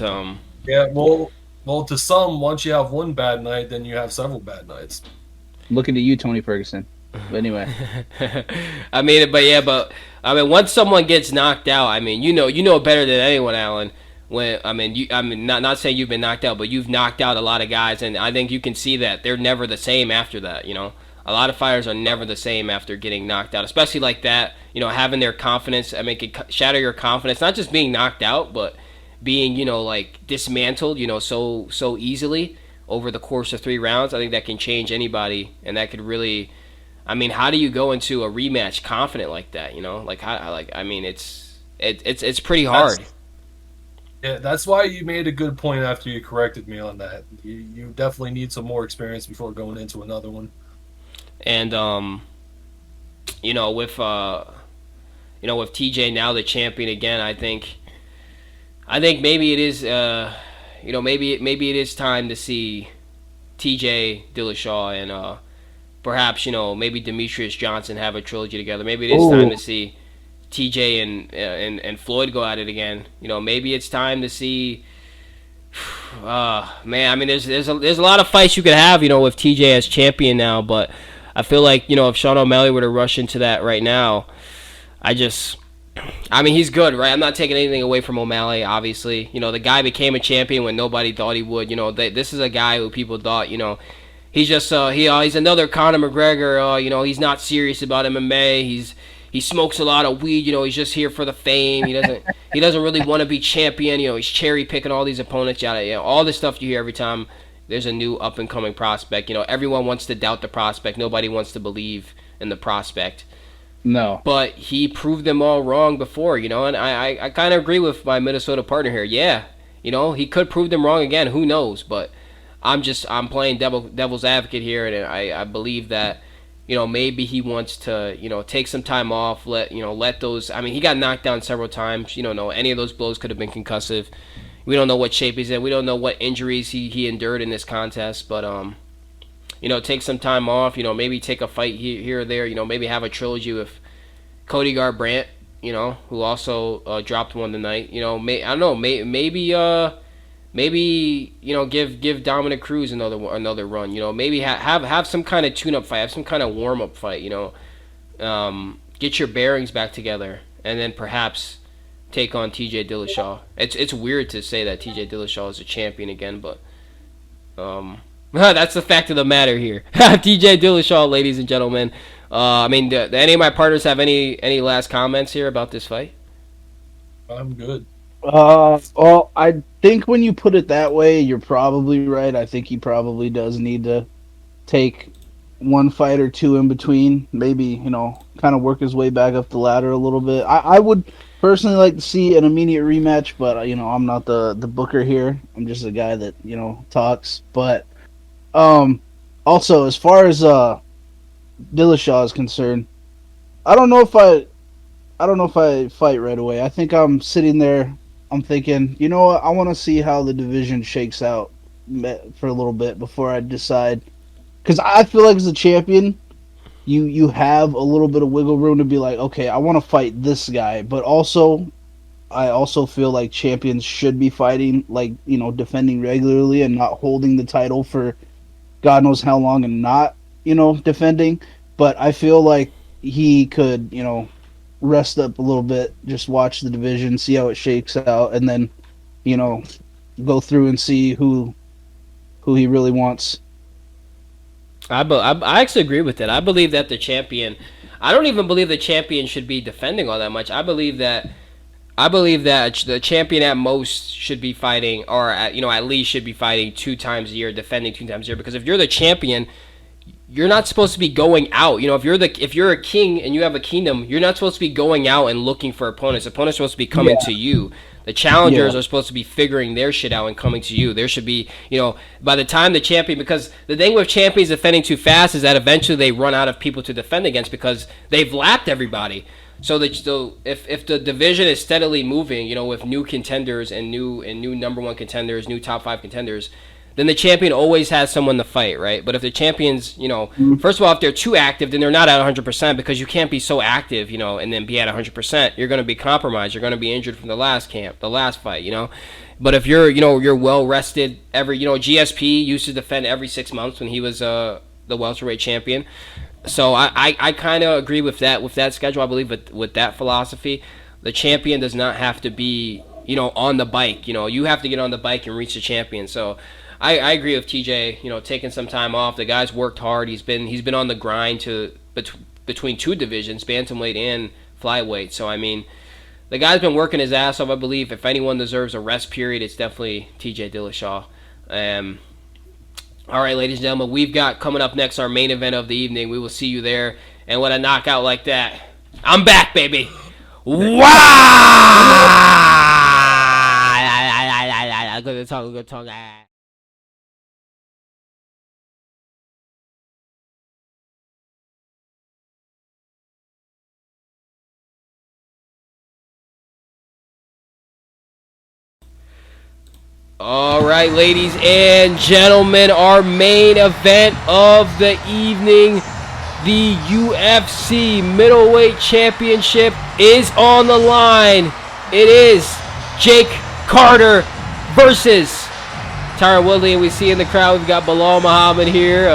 [SPEAKER 2] yeah, well, to some, once you have one bad night, then you have several bad nights.
[SPEAKER 3] Looking to you, Tony Ferguson. But anyway,
[SPEAKER 1] I mean, once someone gets knocked out, I mean, you know better than anyone, Alan. Not saying you've been knocked out, but you've knocked out a lot of guys, and I think you can see that they're never the same after that. A lot of fighters are never the same after getting knocked out, especially like that. Having their confidence, I mean, it can shatter your confidence, not just being knocked out, but being dismantled, so easily over the course of 3 rounds. I think that can change anybody, and that could really. I mean, how do you go into a rematch confident like that? It's pretty hard.
[SPEAKER 2] That's why you made a good point after you corrected me on that. You definitely need some more experience before going into another one.
[SPEAKER 1] And with TJ now the champion again, I think maybe it is maybe it is time to see TJ Dillashaw and perhaps maybe Demetrius Johnson have a trilogy together. Maybe it is time to see TJ and Floyd go at it again. Maybe it's time to see. Man, I mean, there's a lot of fights you could have, with TJ as champion now. But I feel like if Sean O'Malley were to rush into that right now, I mean, he's good, right? I'm not taking anything away from O'Malley, obviously. The guy became a champion when nobody thought he would. This is a guy who people thought, he's just he's another Conor McGregor. He's not serious about MMA. He smokes a lot of weed. He's just here for the fame. He doesn't really want to be champion. He's cherry picking all these opponents. All this stuff you hear every time there's a new up and coming prospect. Everyone wants to doubt the prospect. Nobody wants to believe in the prospect.
[SPEAKER 3] no.
[SPEAKER 1] But he proved them all wrong before. And I kind of agree with my Minnesota partner here. Yeah, he could prove them wrong again. Who knows? But I'm playing devil's advocate here, and I believe that maybe he wants to take some time off, let those. I mean, he got knocked down several times. No, any of those blows could have been concussive. We don't know what shape he's in. We don't know what injuries he endured in this contest, but take some time off. Maybe take a fight here or there. Maybe have a trilogy with Cody Garbrandt. Who also dropped one tonight. I don't know. Maybe give Dominic Cruz another run. Maybe have some kind of tune-up fight, have some kind of warm-up fight. get your bearings back together, and then perhaps take on TJ Dillashaw. It's weird to say that TJ Dillashaw is a champion again, but that's the fact of the matter here. TJ Dillashaw, ladies and gentlemen. I mean, do any of my partners have any last comments here about this fight?
[SPEAKER 2] I'm good.
[SPEAKER 3] Well, I think when you put it that way, you're probably right. I think he probably does need to take one fight or two in between. Maybe, kind of work his way back up the ladder a little bit. I would personally like to see an immediate rematch, but, I'm not the booker here. I'm just a guy that, talks. But also, as far as Dillashaw is concerned, I don't know if I fight right away. I think I'm sitting there. I'm thinking, you know what? I want to see how the division shakes out for a little bit before I decide. Because I feel like as a champion, you have a little bit of wiggle room to be like, okay, I want to fight this guy. But also, I also feel like champions should be fighting, like, defending regularly and not holding the title for God knows how long and not, defending. But I feel like he could, rest up a little bit, just watch the division, see how it shakes out, and then, go through and see who he really wants.
[SPEAKER 1] I actually agree with that. I believe that the champion. I don't even believe the champion should be defending all that much. I believe that the champion at most should be fighting, or at least should be fighting 2 times a year, defending 2 times a year. Because if you're the champion, you're not supposed to be going out. If you're a king and you have a kingdom, you're not supposed to be going out and looking for opponents. Opponents are supposed to be coming to you. The challengers are supposed to be figuring their shit out and coming to you. There should be, by the time the champion, because the thing with champions defending too fast is that eventually they run out of people to defend against because they've lapped everybody. So if the division is steadily moving, with new contenders and new number 1 contenders, new top 5 contenders, then the champion always has someone to fight, right? But if the champions, first of all, if they're too active, then they're not at 100% because you can't be so active, and then be at 100%. You're going to be compromised. You're going to be injured from the last fight, But if you're well rested, GSP used to defend every 6 months when he was the welterweight champion. So I kind of agree with that schedule. I believe with that philosophy, the champion does not have to be, on the bike. You have to get on the bike and reach the champion. So I agree with TJ, taking some time off. The guy's worked hard. He's been on the grind between 2 divisions, bantamweight and flyweight. So I mean, the guy's been working his ass off. I believe if anyone deserves a rest period, it's definitely TJ Dillashaw. All right, ladies and gentlemen, we've got coming up next our main event of the evening. We will see you there. And when a knockout like that, I'm back, baby. Wow! Good talk. All right, ladies and gentlemen, our main event of the evening, the UFC Middleweight Championship is on the line. It is Jake Carter versus Tyron Woodley, and we see in the crowd we've got Bilal Muhammad here.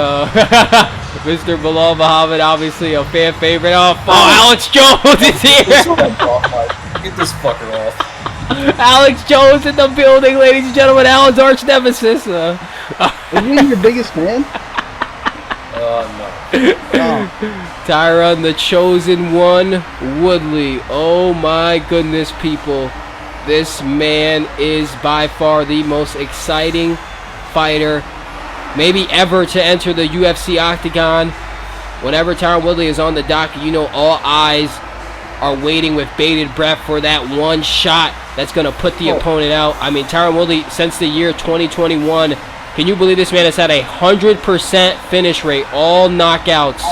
[SPEAKER 1] Mr. Bilal Muhammad, obviously a fan favorite. Oh, Alex Jones is here.
[SPEAKER 2] Get this fucker off.
[SPEAKER 1] Alex Jones in the building, ladies and gentlemen. Alan's arch nemesis.
[SPEAKER 3] Is he your biggest fan?
[SPEAKER 2] No.
[SPEAKER 1] Tyron, the chosen one, Woodley. Oh my goodness, people. This man is by far the most exciting fighter maybe ever to enter the UFC octagon. Whenever Tyron Woodley is on the docket, all eyes are waiting with bated breath for that one shot that's going to put the opponent out. I mean, Tyron Woodley, since the year 2021, can you believe this man has had 100% finish rate, all knockouts?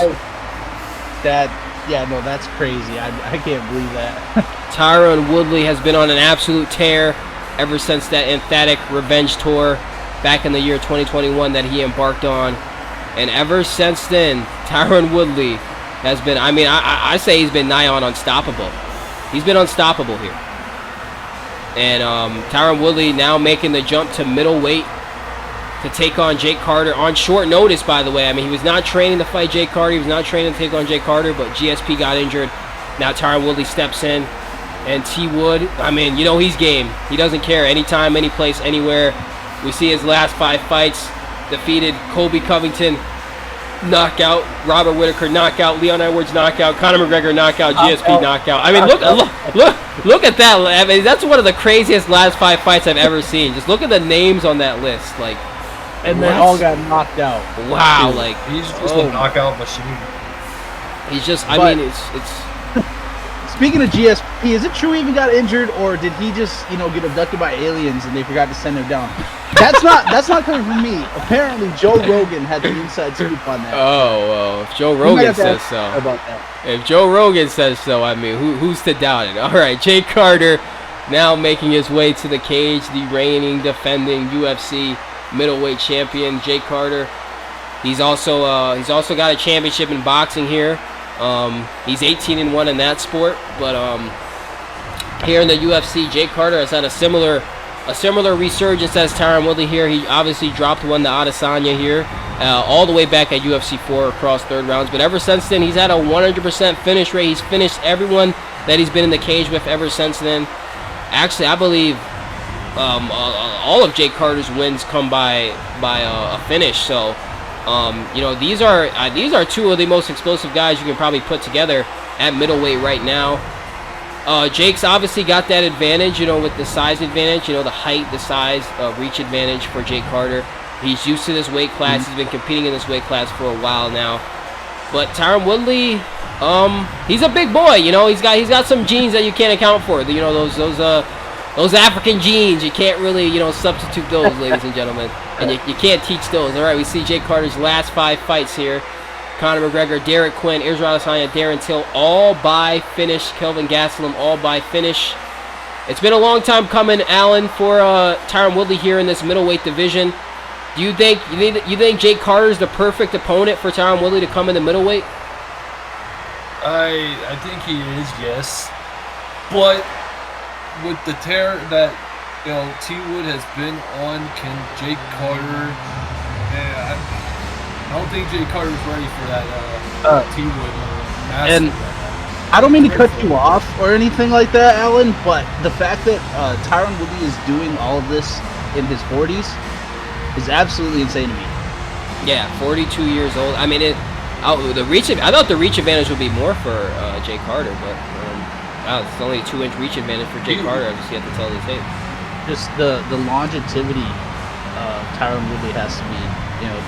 [SPEAKER 3] That's crazy. I can't believe that.
[SPEAKER 1] Tyron Woodley has been on an absolute tear ever since that emphatic revenge tour back in the year 2021 that he embarked on. And ever since then, Tyron Woodley has been, I say he's been nigh on unstoppable. He's been unstoppable here. And Tyron Woodley now making the jump to middleweight. to take on Jake Carter on short notice, by the way. I mean, he was not training to fight Jake Carter. He was not training to take on Jake Carter, but GSP got injured. Now Tyron Woodley steps in. And T. Wood, I mean, you know he's game. He doesn't care. Anytime, any place, anywhere. We see his last 5 fights. Defeated Colby Covington, knockout. Robert Whittaker, knockout. Leon Edwards, knockout. Conor McGregor, knockout. GSP, knockout. I mean, look at that. I mean, that's one of the craziest last 5 fights I've ever seen. Just look at the names on that list. Like,
[SPEAKER 3] and they all got knocked out.
[SPEAKER 1] Wow, like
[SPEAKER 2] he's just a knockout machine.
[SPEAKER 1] He's just. I mean, it's.
[SPEAKER 3] Speaking of GSP, is it true he even got injured, or did he just, get abducted by aliens and they forgot to send him down? That's not coming from me. Apparently, Joe Rogan had the inside scoop on that.
[SPEAKER 1] Oh, well, if Joe Rogan says so.
[SPEAKER 3] About that.
[SPEAKER 1] If Joe Rogan says so, I mean, who's to doubt it? All right, Jake Carter now making his way to the cage, the reigning, defending UFC middleweight champion, Jake Carter. He's also got a championship in boxing here. He's 18-1 in that sport, but here in the UFC, Jake Carter has had a similar resurgence as Tyron Woodley here. He obviously dropped one to Adesanya here, all the way back at UFC 4 across 3rd rounds. But ever since then, he's had a 100% finish rate. He's finished everyone that he's been in the cage with ever since then. Actually, I believe all of Jake Carter's wins come by a finish. So. These are 2 of the most explosive guys you can probably put together at middleweight right now. Jake's obviously got that advantage, with the size advantage, the height, the size, reach advantage for Jake Carter. He's used to this weight class. He's been competing in this weight class for a while now. But Tyron Woodley, he's a big boy. He's got some genes that you can't account for. Those African genes, you can't really, substitute those, ladies and gentlemen. And you can't teach those. All right, we see Jake Carter's last 5 fights here. Conor McGregor, Derek Quinn, Israel Adesanya, Darren Till, all by finish. Kelvin Gastelum, all by finish. It's been a long time coming, Alan, for Tyron Woodley here in this middleweight division. Do you think Jake Carter is the perfect opponent for Tyron Woodley to come in the middleweight?
[SPEAKER 2] I think he is, yes. But with the tear that T. Wood has been on, can Jake Carter? I don't think Jake Carter's ready for that T. Wood massive.
[SPEAKER 3] And I don't mean to cut you off or anything like that, Alan, but the fact that Tyron Woodley is doing all of this in his 40s is absolutely insane to me.
[SPEAKER 1] Yeah, 42 years old. I mean, I thought the reach advantage would be more for Jake Carter, but it's only a 2-inch reach advantage for Jake Carter. I just have to tell the tape.
[SPEAKER 3] Just the longevity Tyron Woodley has to be,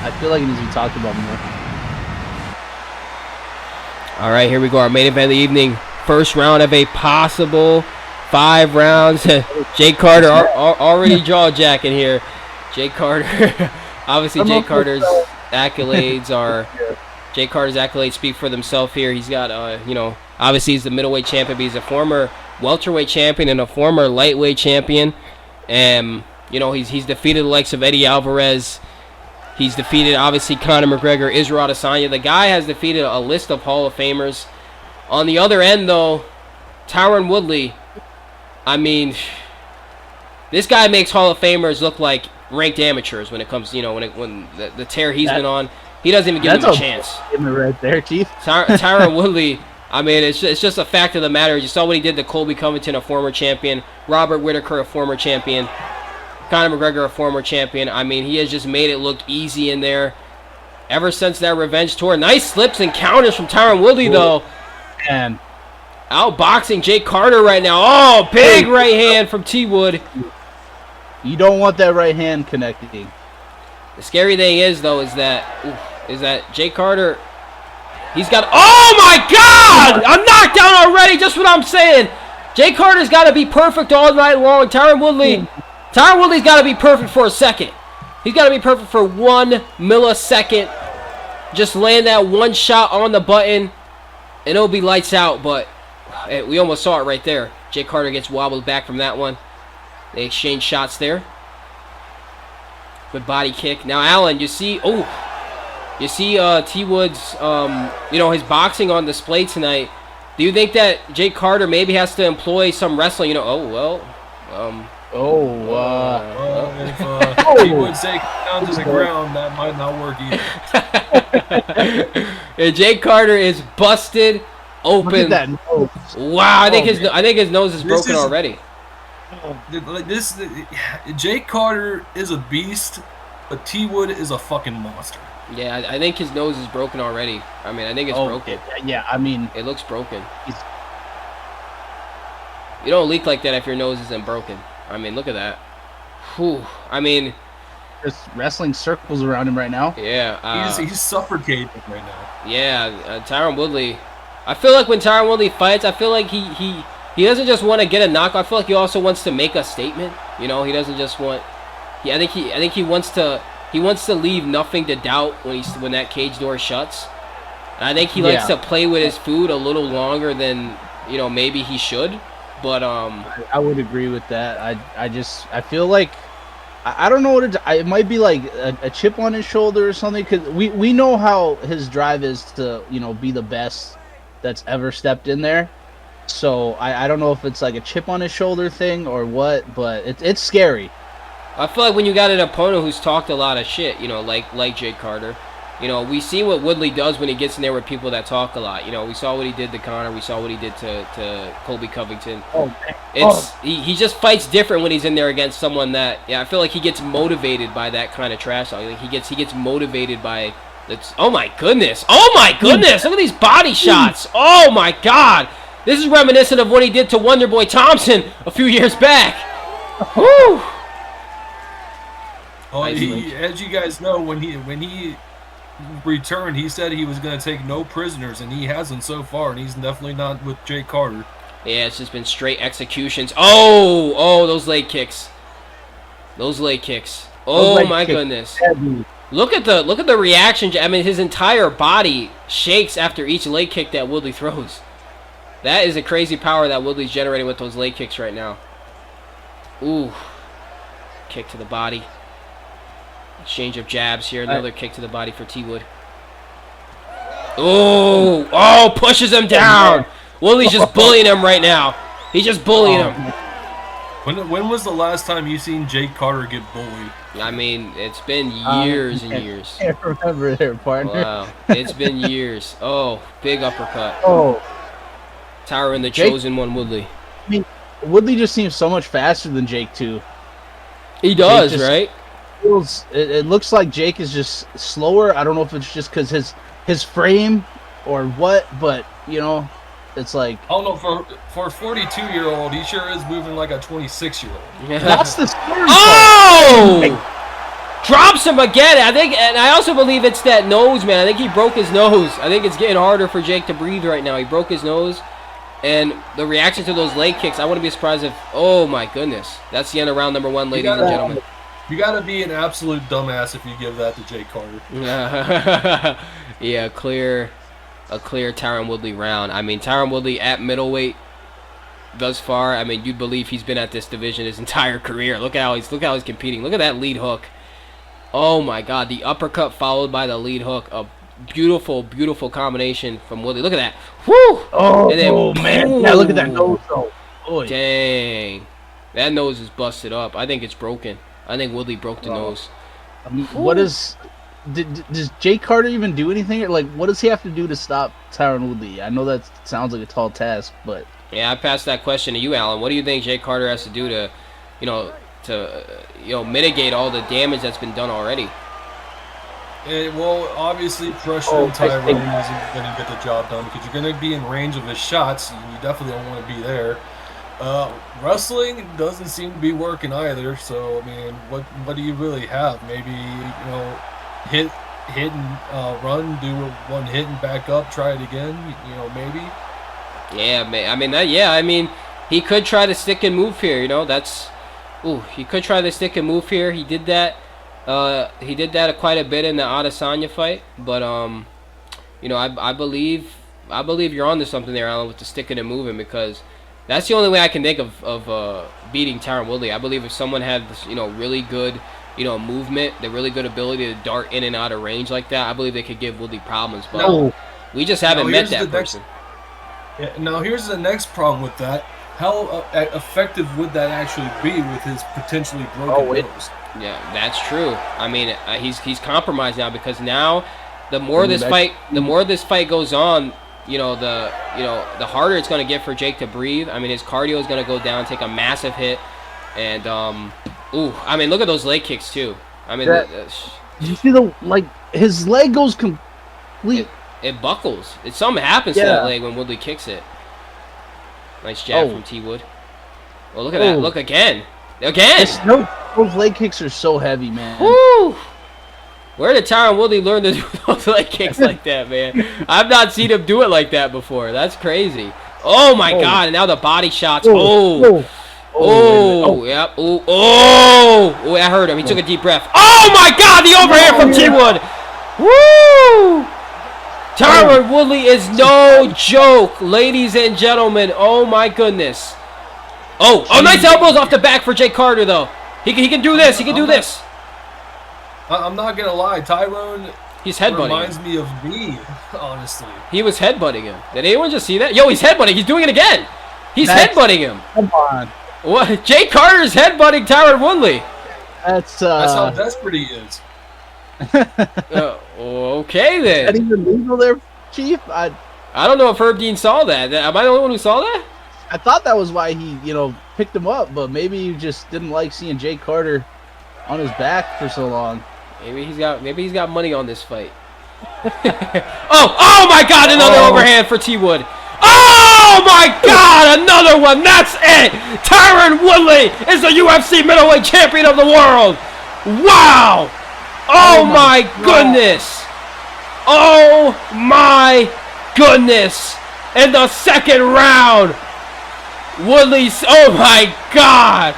[SPEAKER 3] I feel like it needs to be talked about more.
[SPEAKER 1] All right, here we go. Our main event of the evening. First round of a possible 5 rounds. Jake Carter already jaw-jacking here. Jake Carter. Obviously, Jake Carter's accolades speak for themselves here. He's got, obviously he's the middleweight champion, but he's a former welterweight champion and a former lightweight champion. And, he's defeated the likes of Eddie Alvarez. He's defeated, obviously, Conor McGregor, Israel Adesanya. The guy has defeated a list of Hall of Famers. On the other end, though, Tyron Woodley, I mean, this guy makes Hall of Famers look like ranked amateurs when it comes, when the tear he's been on. He doesn't even give him a chance.
[SPEAKER 3] Right there, Chief.
[SPEAKER 1] Tyron Woodley, I mean, it's just a fact of the matter. You saw what he did to Colby Covington, a former champion. Robert Whittaker, a former champion. Conor McGregor, a former champion. I mean, he has just made it look easy in there ever since that revenge tour. Nice slips and counters from Tyron Woodley, though.
[SPEAKER 3] And
[SPEAKER 1] outboxing Jake Carter right now. Oh, big right hand from T. Wood.
[SPEAKER 3] You don't want that right hand connecting.
[SPEAKER 1] The scary thing is, though, is that Jake Carter, he's got... Oh, my God! I'm knocked down already, just what I'm saying. Jake Carter's got to be perfect all night long. Tyron Woodley's got to be perfect for a second. He's got to be perfect for 1 millisecond. Just land that one shot on the button, and it'll be lights out, but we almost saw it right there. Jake Carter gets wobbled back from that one. They exchange shots there. Good body kick. Now, Alan, you see T. Wood's, his boxing on display tonight. Do you think that Jake Carter maybe has to employ some wrestling?
[SPEAKER 2] Well, if he would say down to the ground, that might not work either.
[SPEAKER 1] And Jake Carter is busted open.
[SPEAKER 3] Look at that nose.
[SPEAKER 1] Wow, I think his nose is broken already.
[SPEAKER 2] Like this, Jake Carter is a beast, but T Wood is a fucking monster.
[SPEAKER 1] Yeah, I think his nose is broken already. I mean, I think it's broken.
[SPEAKER 3] Yeah, I mean,
[SPEAKER 1] it looks broken. You don't leak like that if your nose isn't broken. I mean, look at that. Whew. I mean,
[SPEAKER 3] there's wrestling circles around him right now.
[SPEAKER 1] Yeah.
[SPEAKER 2] He's suffocating right now.
[SPEAKER 1] Yeah, Tyron Woodley. I feel like when Tyron Woodley fights, I feel like he doesn't just want to get a knockout. I feel like he also wants to make a statement. You know, he doesn't just want. I think he wants to leave nothing to doubt when that cage door shuts. And I think he likes to play with his food a little longer than maybe he should. But
[SPEAKER 3] I would agree with that. I feel like I don't know what it might be, like a chip on his shoulder or something, because we know how his drive is to be the best that's ever stepped in there. So I don't know if it's like a chip on his shoulder thing or what, but it's scary.
[SPEAKER 1] I feel like when you got an opponent who's talked a lot of shit, like Jake Carter, we see what Woodley does when he gets in there with people that talk a lot. We saw what he did to Conor. We saw what he did to Colby Covington. He just fights different when he's in there against someone that, I feel like he gets motivated by that kind of trash talk. Like he gets motivated by oh my goodness. Look at these body shots. Oh my God. This is reminiscent of what he did to Wonderboy Thompson a few years back. Whew.
[SPEAKER 2] As you guys know, when he returned, he said he was going to take no prisoners, and he hasn't so far, and he's definitely not with Jake Carter.
[SPEAKER 1] Yeah, it's just been straight executions. Oh, those leg kicks. Oh my goodness. Look at the reaction. I mean, his entire body shakes after each leg kick that Woodley throws. That is a crazy power that Woodley's generating with those leg kicks right now. Ooh. Kick to the body. Exchange of jabs here. Another kick to the body for T Wood. Oh, pushes him down. Woodley's just bullying him right now. He's just bullying him.
[SPEAKER 2] When was the last time you seen Jake Carter get bullied?
[SPEAKER 1] I mean, it's been years and years.
[SPEAKER 3] I can't remember there, partner.
[SPEAKER 1] Wow, it's been years. Oh, big uppercut.
[SPEAKER 3] Oh.
[SPEAKER 1] Tyron, the chosen one, Woodley.
[SPEAKER 3] I mean, Woodley just seems so much faster than Jake, too.
[SPEAKER 1] He does, right?
[SPEAKER 3] It looks like Jake is just slower. I don't know if it's just because his frame or what, but it's like,
[SPEAKER 2] I don't know, for a 42-year-old, he sure is moving like a 26-year-old.
[SPEAKER 3] That's the scary
[SPEAKER 1] part. Drops him again. I think, and I also believe it's that nose, man. I think he broke his nose. I think it's getting harder for Jake to breathe right now. He broke his nose, and the reaction to those leg kicks, I wouldn't be surprised if, oh my goodness, that's the end of round number 1, ladies and gentlemen.
[SPEAKER 2] You gotta be an absolute dumbass if you give that to Jake Carter.
[SPEAKER 1] Yeah, a clear Tyron Woodley round. I mean, Tyron Woodley at middleweight thus far. I mean, you'd believe he's been at this division his entire career. Look how he's competing. Look at that lead hook. Oh my God, the uppercut followed by the lead hook. A beautiful, beautiful combination from Woodley. Look at that. Woo!
[SPEAKER 3] Oh, and then, man. Yeah, look at that nose though. Oy.
[SPEAKER 1] Dang. That nose is busted up. I think it's broken. I think Woodley broke the nose.
[SPEAKER 3] What is... Does Jake Carter even do anything? Like, what does he have to do to stop Tyron Woodley? I know that sounds like a tall task, but...
[SPEAKER 1] Yeah, I passed that question to you, Alan. What do you think Jake Carter has to do to, mitigate all the damage that's been done already?
[SPEAKER 2] Well, obviously, pressuring Tyron isn't going to get the job done because you're going to be in range of his shots. You definitely don't want to be there. Wrestling doesn't seem to be working either. So, I mean, what do you really have? Maybe, hit and run, do one hit and back up, try it again, maybe.
[SPEAKER 1] Yeah, I mean, he could try to stick and move here, he could try to stick and move here. He did that. He did that quite a bit in the Adesanya fight, but I believe you're onto something there, Alan, with the sticking and moving, because that's the only way I can think of beating Tyron Woodley. I believe if someone had this, really good, movement, the really good ability to dart in and out of range like that, I believe they could give Woodley problems. But we just haven't met that person.
[SPEAKER 2] Now here's the next problem with that. how effective would that actually be with his potentially broken nose?
[SPEAKER 1] Yeah, that's true. I mean, he's compromised now because now the more this fight goes on, the harder it's going to get for Jake to breathe. I mean, his cardio is going to go down, take a massive hit, and I mean, look at those leg kicks too. I mean,
[SPEAKER 3] you see his leg goes complete.
[SPEAKER 1] It buckles. Something happens to that leg when Woodley kicks it. Nice jab from T Wood. Oh, look at that! Look again.
[SPEAKER 3] Those leg kicks are so heavy, man.
[SPEAKER 1] Woo! Where did Tyron Woodley learn to do those leg kicks like that, man? I've not seen him do it like that before. That's crazy. Oh my God! And now the body shots. Yep. Oh, I heard him. He took a deep breath. Oh my God! The overhand from T Wood. Woo! Tyron Woodley is no joke, ladies and gentlemen. Oh my goodness. Oh, nice elbows off the back for Jake Carter though. He can do this. He can do this.
[SPEAKER 2] I'm not gonna lie, Tyrone.
[SPEAKER 1] He's headbutting.
[SPEAKER 2] Reminds me of me, honestly.
[SPEAKER 1] He was headbutting him. Did anyone just see that? Yo, he's headbutting. He's doing it again. He's headbutting him.
[SPEAKER 3] Come on.
[SPEAKER 1] What? Jake Carter's headbutting Tyron Woodley.
[SPEAKER 3] That's
[SPEAKER 2] how desperate he is.
[SPEAKER 1] Okay then.
[SPEAKER 3] Is that even legal there, Chief?
[SPEAKER 1] I don't know if Herb Dean saw that. Am I the only one who saw that?
[SPEAKER 3] I thought that was why he, picked him up, but maybe he just didn't like seeing Jake Carter on his back for so long.
[SPEAKER 1] Maybe he's got money on this fight. oh my God! Another overhand for T Wood. Oh my God! Another one. That's it. Tyron Woodley is the UFC middleweight champion of the world. Wow! Oh my goodness! Oh my goodness! In the second round, Woodley's. Oh my God!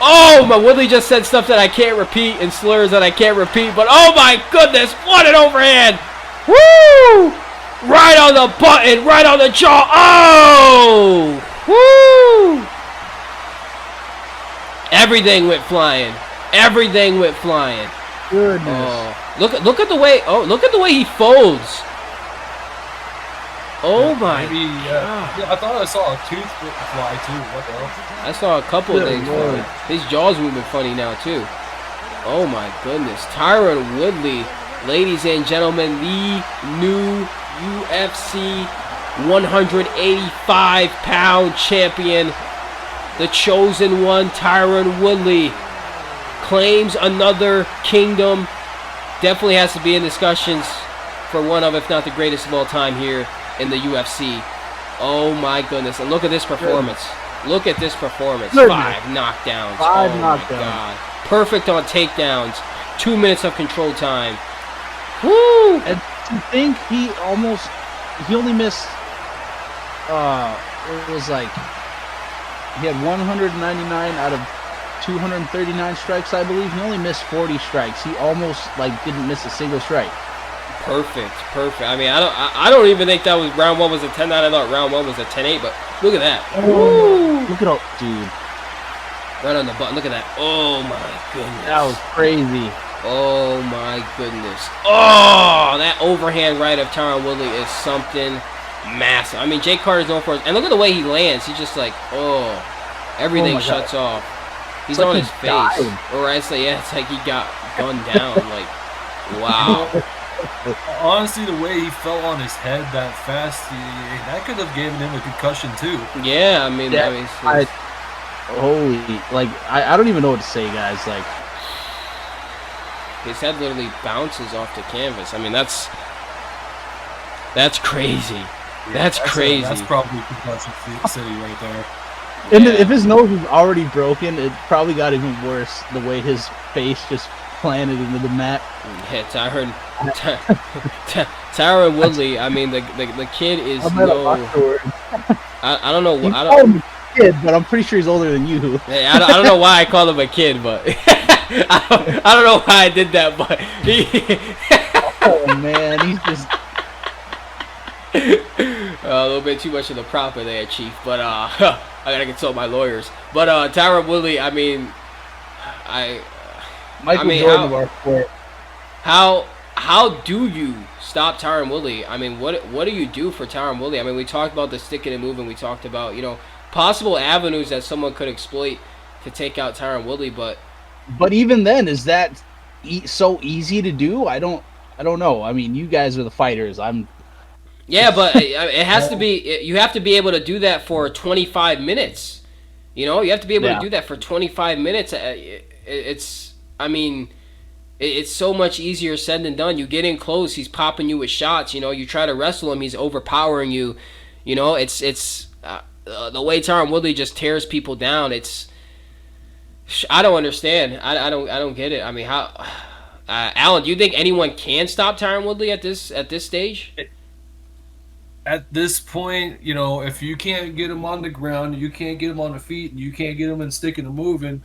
[SPEAKER 1] Oh my! Woodley just said stuff that I can't repeat and slurs that I can't repeat. But oh my goodness! What an overhand! Woo! Right on the button, right on the jaw. Oh! Woo! Everything went flying. Everything went flying.
[SPEAKER 3] Goodness.
[SPEAKER 1] Oh, look at the way he folds. Oh my
[SPEAKER 2] God. Yeah, I thought I saw a tooth fly too. What the hell?
[SPEAKER 1] I saw a couple of things fly. His jaw's moving funny now too. Oh my goodness. Tyron Woodley, ladies and gentlemen, the new UFC 185-pound champion. The chosen one, Tyron Woodley, claims another kingdom. Definitely has to be in discussions for one of, if not the greatest of all time here in the UFC. Oh my goodness. And look at this performance. Look at this performance. 5 knockdowns. My God. Perfect on takedowns. 2 minutes of control time. Woo!
[SPEAKER 3] And to think he only missed, it was like, he had 199 out of 239 strikes, I believe. He only missed 40 strikes. He almost didn't miss a single strike.
[SPEAKER 1] Perfect. I mean, I don't even think that was round 1 was a 10-9. I thought round 1 was a 10-8. But look at that.
[SPEAKER 3] Oh, look at all, dude.
[SPEAKER 1] Right on the button. Look at that. Oh my goodness.
[SPEAKER 3] That was crazy.
[SPEAKER 1] Oh my goodness. Oh, that overhand right of Tyron Woodley is something massive. I mean, Jake Carter's known for it. And look at the way he lands. He's just like, everything shuts off. He's on his face. Or it's like he got gunned down. Like, wow.
[SPEAKER 2] Honestly, the way he fell on his head that fast, that could have given him a concussion too.
[SPEAKER 1] Yeah, I mean,
[SPEAKER 3] I don't even know what to say, guys. Like,
[SPEAKER 1] his head literally bounces off the canvas. I mean, that's crazy.
[SPEAKER 2] Yeah,
[SPEAKER 1] that's crazy.
[SPEAKER 2] That's probably concussion city right there.
[SPEAKER 3] And if his nose was already broken, it probably got even worse the way his face just planted into the mat.
[SPEAKER 1] Yeah, Tyron Woodley. I mean, the kid is no. I don't know. I don't.
[SPEAKER 3] Kid, but I'm pretty sure he's older than you.
[SPEAKER 1] Hey, I don't know why I called him a kid, but I don't know why I did that, but
[SPEAKER 3] oh man, he's just
[SPEAKER 1] a little bit too much of the proper there, Chief. But I gotta consult my lawyers. But Tyron Woodley, I mean, Jordan of our sport. How do you stop Tyron Woodley? I mean, what do you do for Tyron Woodley? I mean, we talked about the sticking and moving. We talked about possible avenues that someone could exploit to take out Tyron Woodley, but
[SPEAKER 3] even then, is that so easy to do? I don't know. I mean, you guys are the fighters. I'm.
[SPEAKER 1] yeah, but it has to be. You have to be able to do that for 25 minutes. You know, you have to be able to do that for 25 minutes. It's. I mean, it's so much easier said than done. You get in close, he's popping you with shots. You know, you try to wrestle him, he's overpowering you. You know, it's the way Tyron Woodley just tears people down. It's. I don't understand. I don't get it. I mean, how, Alan? Do you think anyone can stop Tyron Woodley at this stage?
[SPEAKER 2] At this point, you know, if you can't get him on the ground, you can't get him on the feet, and you can't get him in sticking and moving,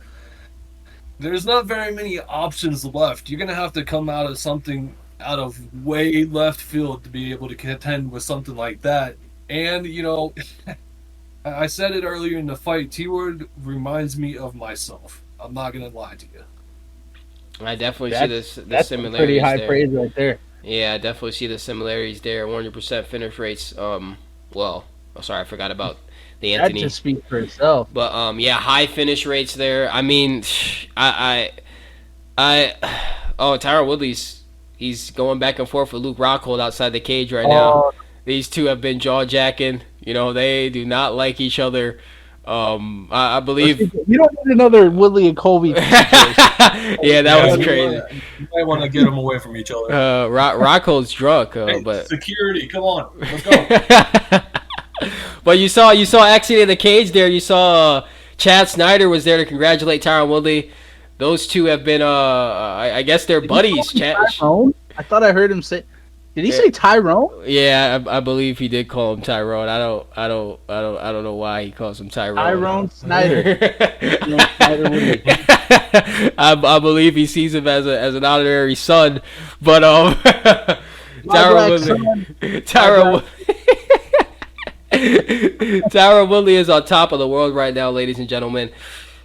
[SPEAKER 2] there's not very many options left. You're gonna have to come out of way left field to be able to contend with something like that. And you know, I said it earlier in the fight. T-Word reminds me of myself. I'm not gonna lie to you.
[SPEAKER 1] I definitely see the
[SPEAKER 3] that's
[SPEAKER 1] similarities.
[SPEAKER 3] Pretty high
[SPEAKER 1] there.
[SPEAKER 3] praise right there.
[SPEAKER 1] Yeah, I definitely see the similarities there. 100% finish rates. Sorry, I forgot about the Anthony.
[SPEAKER 3] That just speaks for itself.
[SPEAKER 1] But yeah, high finish rates there. I mean, Tyron Woodley's he's going back and forth with Luke Rockhold outside the cage right now. These two have been jaw jacking. You know, they do not like each other. I believe
[SPEAKER 3] you don't need another Woodley and Colby.
[SPEAKER 1] Yeah, that was crazy.
[SPEAKER 2] You might want to get them away from each other.
[SPEAKER 1] Rockhold's drunk,
[SPEAKER 2] hey,
[SPEAKER 1] but
[SPEAKER 2] security, come on, let's go.
[SPEAKER 1] But you saw exiting the cage there. You saw Chad Snyder was there to congratulate Tyron Woodley. Those two have been, I guess they're buddies.
[SPEAKER 3] Tyrone? I thought I heard him say. Did he say Tyrone?
[SPEAKER 1] Yeah, I believe he did call him Tyrone. I don't know why he calls him Tyrone.
[SPEAKER 3] Tyrone Snyder.
[SPEAKER 1] I believe he sees him as an honorary son, but Tyron Woodley is on top of the world right now, ladies and gentlemen.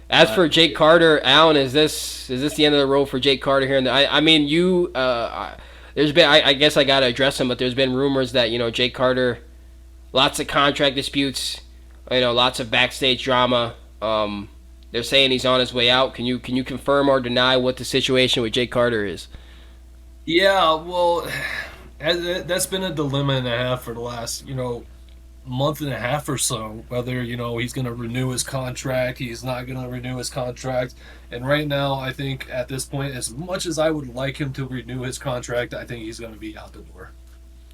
[SPEAKER 1] As for Jake Carter, Alan, is this the end of the road for Jake Carter here? I mean, there's been, I guess I gotta address him, but there's been rumors that, you know, Jake Carter, lots of contract disputes, you know, lots of backstage drama. They're saying he's on his way out. Can you confirm or deny what the situation with Jake Carter is?
[SPEAKER 2] Yeah, well, that's been a dilemma and a half for the last, you know, month and a half or so, whether, you know, he's going to renew his contract, he's not going to renew his contract. And right now, I think at this point, as much as I would like him to renew his contract, I think he's going to be out the door.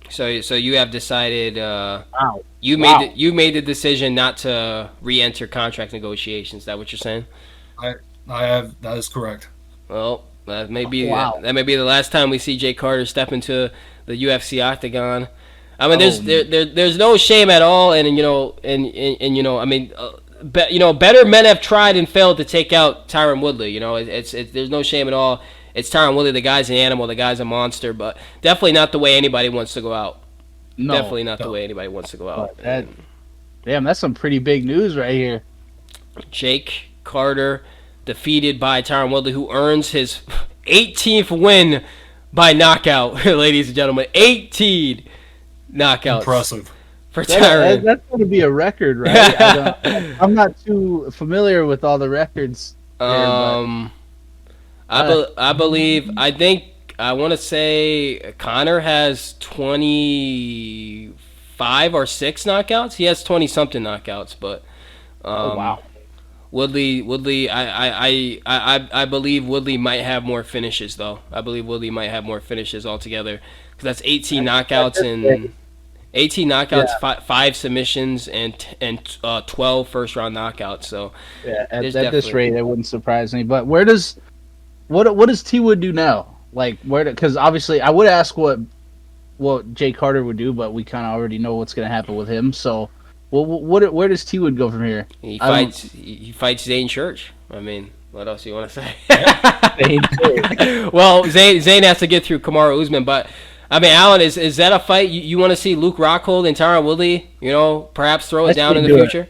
[SPEAKER 1] So you have decided you made the decision not to re-enter contract negotiations. Is that what you're saying?
[SPEAKER 2] I have. That is correct.
[SPEAKER 1] Well, that may be the last time we see Jake Carter step into the UFC octagon. I mean, there's no shame at all, and you know, I mean, better men have tried and failed to take out Tyron Woodley. You know, it's there's no shame at all. It's Tyron Woodley. The guy's an animal. The guy's a monster, but definitely not the way anybody wants to go out. No, definitely not the way anybody wants to go out.
[SPEAKER 3] Damn, that's some pretty big news right here.
[SPEAKER 1] Jake Carter defeated by Tyron Woodley, who earns his 18th win by knockout, ladies and gentlemen. 18 knockouts.
[SPEAKER 2] Impressive.
[SPEAKER 1] For Tyron.
[SPEAKER 3] That's going to be a record, right? I'm not too familiar with all the records.
[SPEAKER 1] I want to say Conor has 25 or 6 knockouts. He has 20-something knockouts, but
[SPEAKER 3] wow.
[SPEAKER 1] Woodley, I believe Woodley might have more finishes, though. I believe Woodley might have more finishes altogether, because that's 18 knockouts and 5 submissions and 12 first-round knockouts. So
[SPEAKER 3] yeah, at this rate, it wouldn't surprise me. But what does T Wood do now? Like, because obviously I would ask what Jake Carter would do, but we kind of already know what's going to happen with him. So, where does T Wood go from here?
[SPEAKER 1] He fights Zane Church. I mean, what else do you want to say? Well, Zane has to get through Kamaru Usman, but I mean, Alan, is that a fight you want to see Luke Rockhold and Tyron Woodley? You know, perhaps throw it down in the future.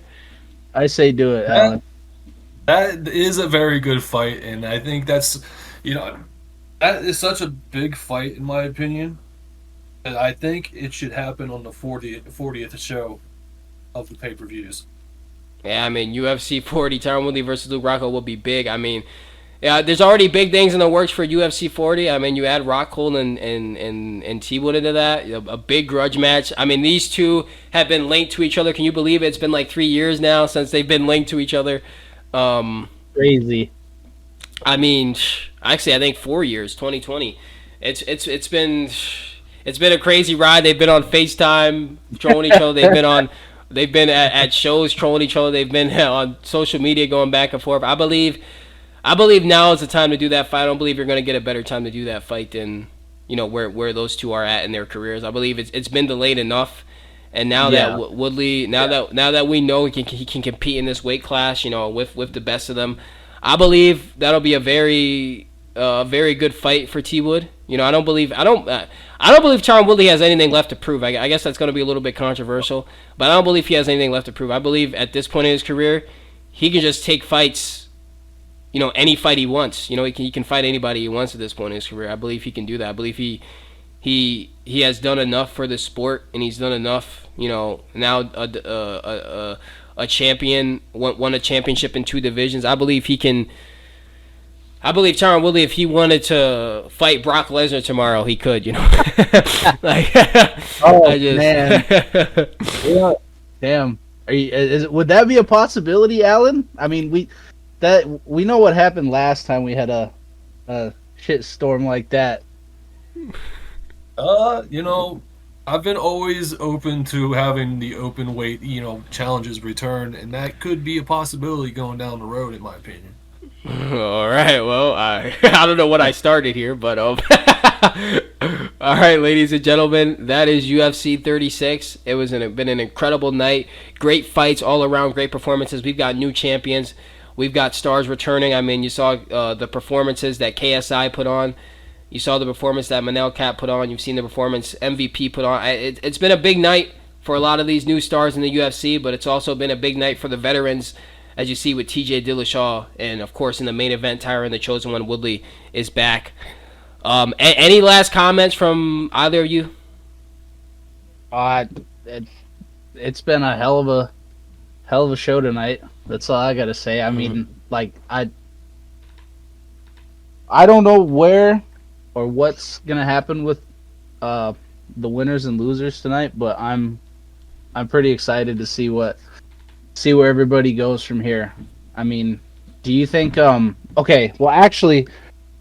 [SPEAKER 3] I say do it, Alan.
[SPEAKER 2] That is a very good fight, and I think that's, you know, that is such a big fight in my opinion. And I think it should happen on the 40th show of the pay-per-views.
[SPEAKER 1] Yeah, I mean, UFC 40, Tyron Woodley versus Luke Rockhold will be big. I mean, yeah, there's already big things in the works for UFC 40. I mean, you add Rockhold and T Wood into that, a big grudge match. I mean, these two have been linked to each other. Can you believe it? It's been like 3 years now since they've been linked to each other.
[SPEAKER 3] Crazy.
[SPEAKER 1] I mean, actually, I think 4 years, 2020. It's been a crazy ride. They've been on FaceTime trolling each other. They've been at shows trolling each other. They've been on social media going back and forth. I believe now is the time to do that fight. I don't believe you're going to get a better time to do that fight than, where those two are at in their careers. I believe it's been delayed enough, and now that Woodley, that we know he can compete in this weight class, with the best of them, I believe that'll be a very good fight for T Wood. I don't believe Tyron Woodley has anything left to prove. I guess that's going to be a little bit controversial, but I don't believe he has anything left to prove. I believe at this point in his career, he can just take fights. Any fight he wants. He can fight anybody he wants at this point in his career. I believe he can do that. I believe he has done enough for the sport, and he's done enough. Now a champion won a championship in 2 divisions. I believe Tyron Woodley, if he wanted to fight Brock Lesnar tomorrow, he could.
[SPEAKER 3] Man. Yeah. Damn. Would that be a possibility, Alan? I mean, we know what happened last time we had a shit storm like that.
[SPEAKER 2] I've been always open to having the open weight, challenges return, and that could be a possibility going down the road, in my opinion.
[SPEAKER 1] All right, well, I don't know what I started here, but all right, ladies and gentlemen, that is UFC 36. It was been an incredible night. Great fights all around, great performances. We've got new champions. We've got stars returning. I mean, you saw the performances that KSI put on. You saw the performance that Manel Cat put on. You've seen the performance MVP put on. It's been a big night for a lot of these new stars in the UFC, but it's also been a big night for the veterans, as you see with TJ Dillashaw. And, of course, in the main event, Tyron, the Chosen One, Woodley, is back. Any last comments from either of you?
[SPEAKER 3] It's been a hell of a show tonight. That's all I gotta say. I mean, I don't know where or what's gonna happen with the winners and losers tonight, but I'm pretty excited to see where everybody goes from here. I mean, do you think okay, well actually,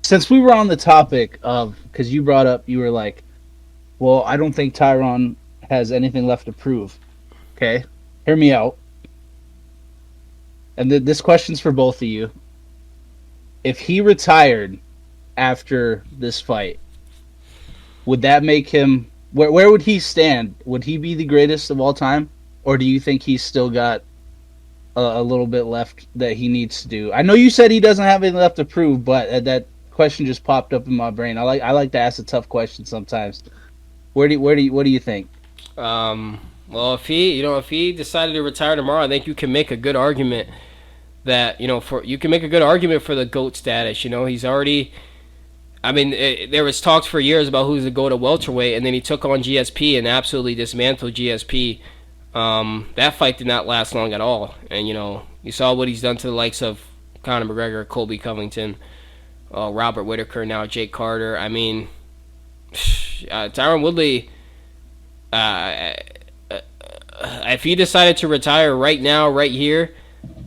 [SPEAKER 3] since we were on the topic of, because you brought up, you were like, well, I don't think Tyron has anything left to prove. Okay, hear me out. And this question's for both of you. If he retired after this fight, would that make him... Where would he stand? Would he be the greatest of all time? Or do you think he's still got a little bit left that he needs to do? I know you said he doesn't have anything left to prove, but that question just popped up in my brain. I like to ask a tough question sometimes. What do you think?
[SPEAKER 1] Well, if he decided to retire tomorrow, I think you can make a good argument that, for the GOAT status. He's already, I mean, there was talks for years about who's the GOAT at welterweight, and then he took on GSP and absolutely dismantled GSP. That fight did not last long at all, and you saw what he's done to the likes of Conor McGregor, Colby Covington, Robert Whittaker, now Jake Carter. I mean, Tyron Woodley, if he decided to retire right now, right here,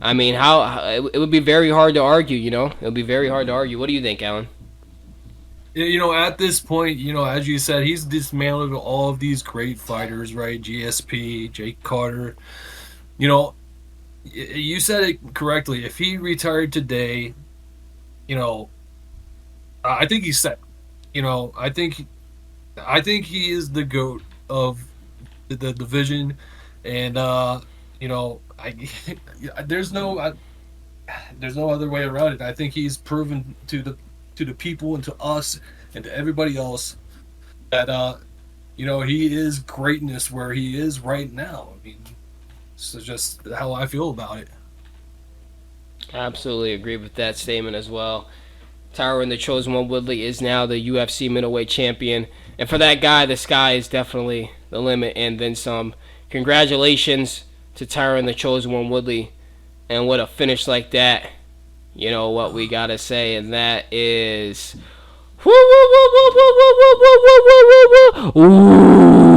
[SPEAKER 1] I mean, it would be very hard to argue. It would be very hard to argue. What do you think, Alan?
[SPEAKER 2] At this point, as you said, he's dismantled all of these great fighters, right? GSP, Jake Carter. You said it correctly. If he retired today, I think he's set. I think he is the GOAT of the division, and there's no other way around it. I think he's proven to the people and to us and to everybody else that he is greatness where he is right now. I mean, it's just how I feel about it.
[SPEAKER 1] Absolutely agree with that statement as well. Tyron, the Chosen One, Woodley, is now the UFC middleweight champion, and for that guy, the sky is definitely the limit and then some. Congratulations to Tyron, the Chosen One, Woodley, And with a finish like that, you know what we gotta say, and that is, woo, woo, woo, woo, woo, woo, woo, woo, woo, woo, woo, woo. Ooh.